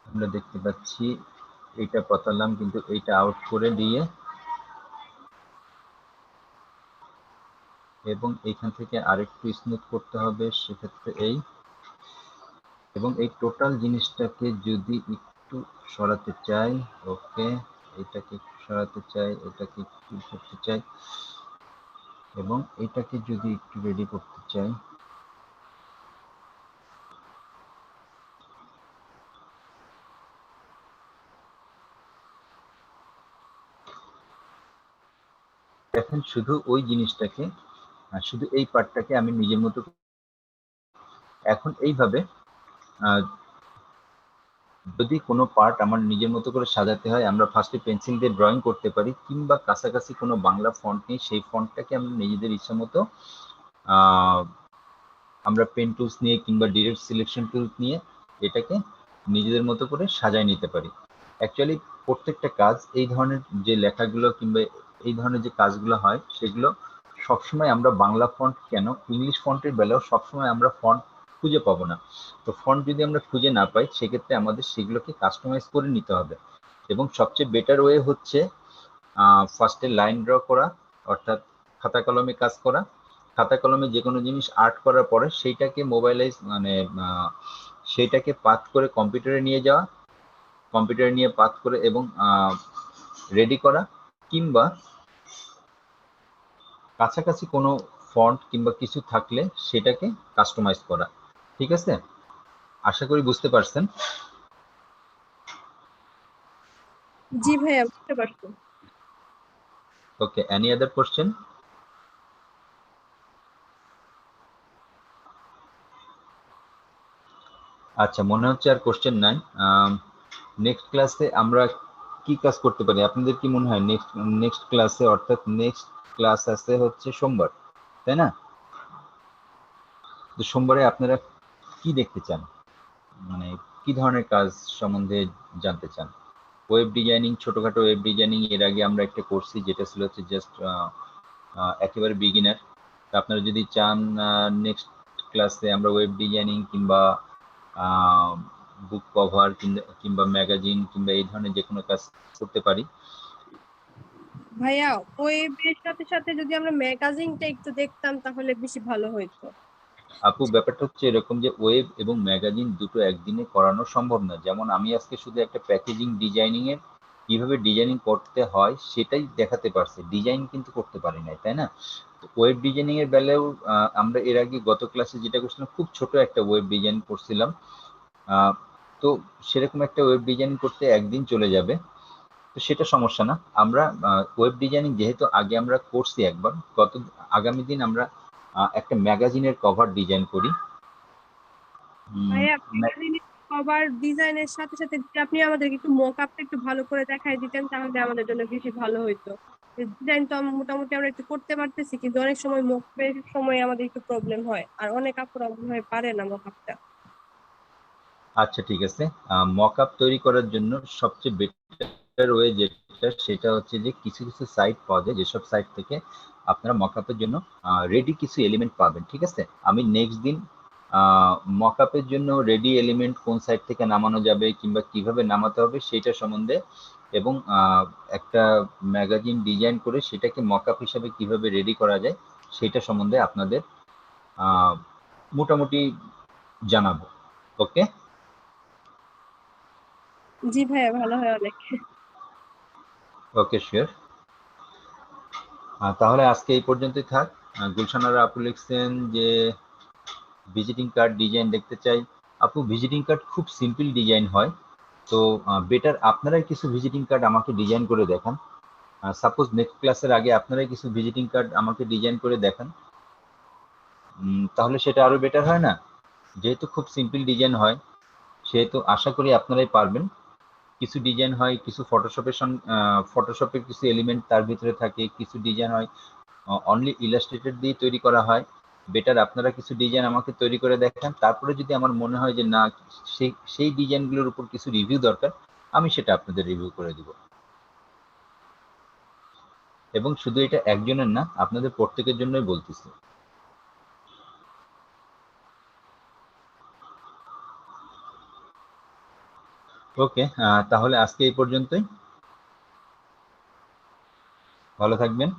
আমরা দেখতে পাচ্ছি এইটা পাতালাম, কিন্তু এইটা আউট করে দিয়ে এবং এইখান থেকে আরেকটু স্মুথ করতে হবে, সেক্ষেত্রে এই এবং এই টোটাল জিনিসটাকে যদি একটু সরাতে চাই, ওকে, এটাকে একটু সরাতে চাই, এটাকে একটু করতে চাই এবং এটাকে যদি একটু রেডি করতে চাই, দেখেন শুধু ওই জিনিসটাকে, শুধু এই পার্টটাকে আমি নিজের মতো। এখন এইভাবে যদি কোনো পার্ট আমার নিজের মতো করে সাজাতে হয়, আমরা ফার্স্টে পেন্সিল দিয়ে ড্রয়িং করতে পারি, কিংবা কাছাকাছি কোনো বাংলা ফন্ট নিয়ে সেই ফন্টটাকে আমরা নিজেদের ইচ্ছা মতো আমরা পেন টুলস নিয়ে কিংবা ডিরেক্ট সিলেকশন টুলস নিয়ে এটাকে নিজেদের মতো করে সাজায় নিতে পারি। অ্যাকচুয়ালি প্রত্যেকটা কাজ, এই ধরনের যে লেখাগুলো কিংবা এই ধরনের যে কাজগুলো হয় সেগুলো সবসময় আমরা বাংলা ফন্ট কেন, ইংলিশ ফন্টের বেলাও সবসময় আমরা ফন্ট খুঁজে পাবো না। তো ফন্ট যদি আমরা খুঁজে না পাই সেক্ষেত্রে আমাদের সেগুলোকে কাস্টমাইজ করে নিতে হবে। এবং সবচেয়ে বেটার ওয়ে হচ্ছে ফার্স্টে লাইন ড্র করা, অর্থাৎ খাতা কলমে কাজ করা। খাতা কলমে যে কোনো জিনিস আর্ট করার পরে সেইটাকে মোবাইলাইজ মানে সেইটাকে পাথ করে কম্পিউটারে নিয়ে যাওয়া, কম্পিউটারে নিয়ে পাথ করে এবং রেডি করা, কিংবা কাছাকাছি কোনো ফন্ট কিংবা কিছু থাকলে সেটাকে কাস্টমাইজ করা। ঠিক আছে, আশা করি বুঝতে পারছেন। জি ভাইয়া, বুঝতে পারছি। ওকে, এনি আদার কোশ্চেন? আচ্ছা, মনে হচ্ছে আর কোশ্চেন নাই। নেক্সট ক্লাসে আমরা কি কাজ করতে পারি? আপনাদের কি মনে হয় নেক্সট নেক্সট ক্লাসে, অর্থাৎ নেক্সট ক্লাস আছে হচ্ছে সোমবার, তাই না? তো সোমবারে আপনারা কি দেখতে চান, মানে কি ধরনের কাজ সম্বন্ধে জানতে চান? ওয়েব ডিজাইনিং, ছোটখাটো ওয়েব ডিজাইনিং এর আগে আমরা একটা করছি, যেটা ছিল হচ্ছে জাস্ট একেবারে বিগিনার। আপনারা যদি চান নেক্সট ক্লাসে আমরা ওয়েব ডিজাইনিং কিংবা বুক কভার কিংবা ম্যাগাজিন কিংবা এই ধরনের যে কোনো কাজ করতে পারি। ভাইয়া, ওয়েবের সাথে সাথে যদি আমরা ম্যাগাজিনটা একটু দেখতাম তাহলে বেশি ভালো হইতো। আপু, ব্যাপারটা হচ্ছে এরকম যে ওয়েব এবং ম্যাগাজিন দুটো একদিনে করানো সম্ভব না। যেমন আমি আজকে শুধু একটা প্যাকেজিং ডিজাইনিং এর কিভাবে ডিজাইনিং করতে হয় সেটাই দেখাতে পারছি, ডিজাইন কিন্তু করতে পারি নাই, তাই না? ওয়েব ডিজাইনিং এর বেলাও আমরা এর আগে গত ক্লাসে যেটা করছিলাম, খুব ছোট একটা ওয়েব ডিজাইন করছিলাম। তো সেরকম একটা ওয়েব ডিজাইন করতে একদিন চলে যাবে, তো সেটা সমস্যা না। আমরা ওয়েব ডিজাইনিং যেহেতু আগে আমরা করছি একবার, আগামী দিন আমরা একটা ম্যাগাজিনের কভার ডিজাইন করি। ভাইয়া, ম্যাগাজিনের কভার ডিজাইনের সাথে সাথে যদি আপনি আমাদেরকে একটু মকআপটা একটু ভালো করে দেখাই দিতেন তাহলে আমাদের জন্য বেশি ভালো হইতো। ডিজাইন তো মোটামুটি আমরা একটু করতে পারতেছি, কিন্তু অনেক সময় মকআপের সময় আমাদের একটু প্রবলেম হয়, আর অনেক আপুরা মনে হয় পারে না মকআপটা। আচ্ছা ঠিক আছে, মক আপ তৈরি করার জন্য সবচেয়ে বেটার ওয়ে যেটা সেটা হচ্ছে যে কিছু কিছু সাইট পাওয়া যায়, যেসব সাইট থেকে আপনারা মক আপের জন্য রেডি কিছু এলিমেন্ট পাবেন। ঠিক আছে, আমি নেক্সট দিন মক আপের জন্য রেডি এলিমেন্ট কোন সাইট থেকে নামানো যাবে কিংবা কিভাবে নামাতে হবে সেটা সম্বন্ধে, এবং একটা ম্যাগাজিন ডিজাইন করে সেটাকে মক আপ হিসাবে কিভাবে রেডি করা যায় সেটা সম্বন্ধে আপনাদের মোটামুটি জানাবো। ওকে, জি ভাইয়া, ভালো হয় অনেক। Okay sure. তাহলে আজকে এই পর্যন্তই থাক। গুলশানারা আপু লিখছেন যে ভিজিটিং কার্ড ডিজাইন দেখতে চাই। আপু ভিজিটিং কার্ড খুব সিম্পল ডিজাইন হয়, তো বেটার আপনারাই কিছু ভিজিটিং কার্ড আমাকে ডিজাইন করে দেখান। সাপোজ নেক্সট ক্লাসের আগে আপনারাই কিছু ভিজিটিং কার্ড আমাকে ডিজাইন করে দেখান, তাহলে সেটা আরো বেটার হয় না? যেহেতু খুব সিম্পল ডিজাইন হয় সেহেতু আশা করি আপনারাই পারবেন। কিছু ডিজাইন হয় কিছু ফটোশপের কিছু এলিমেন্ট তার ভিতরে থাকে, কিছু ডিজাইন হয় অনলি ইলাস্ট্রেটেড দিয়ে তৈরি করা হয়। বেটার আপনারা কিছু ডিজাইন আমাকে তৈরি করে দেখান, তারপরে যদি আমার মনে হয় যে না সেই ডিজাইনগুলোর উপর কিছু রিভিউ দরকার, আমি সেটা আপনাদের রিভিউ করে দিব। এবং শুধু এটা একজনের না, আপনাদের প্রত্যেকের জন্যই বলতেছি। ওকে, তাহলে আজকে এই পর্যন্তই। ভালো থাকবেন।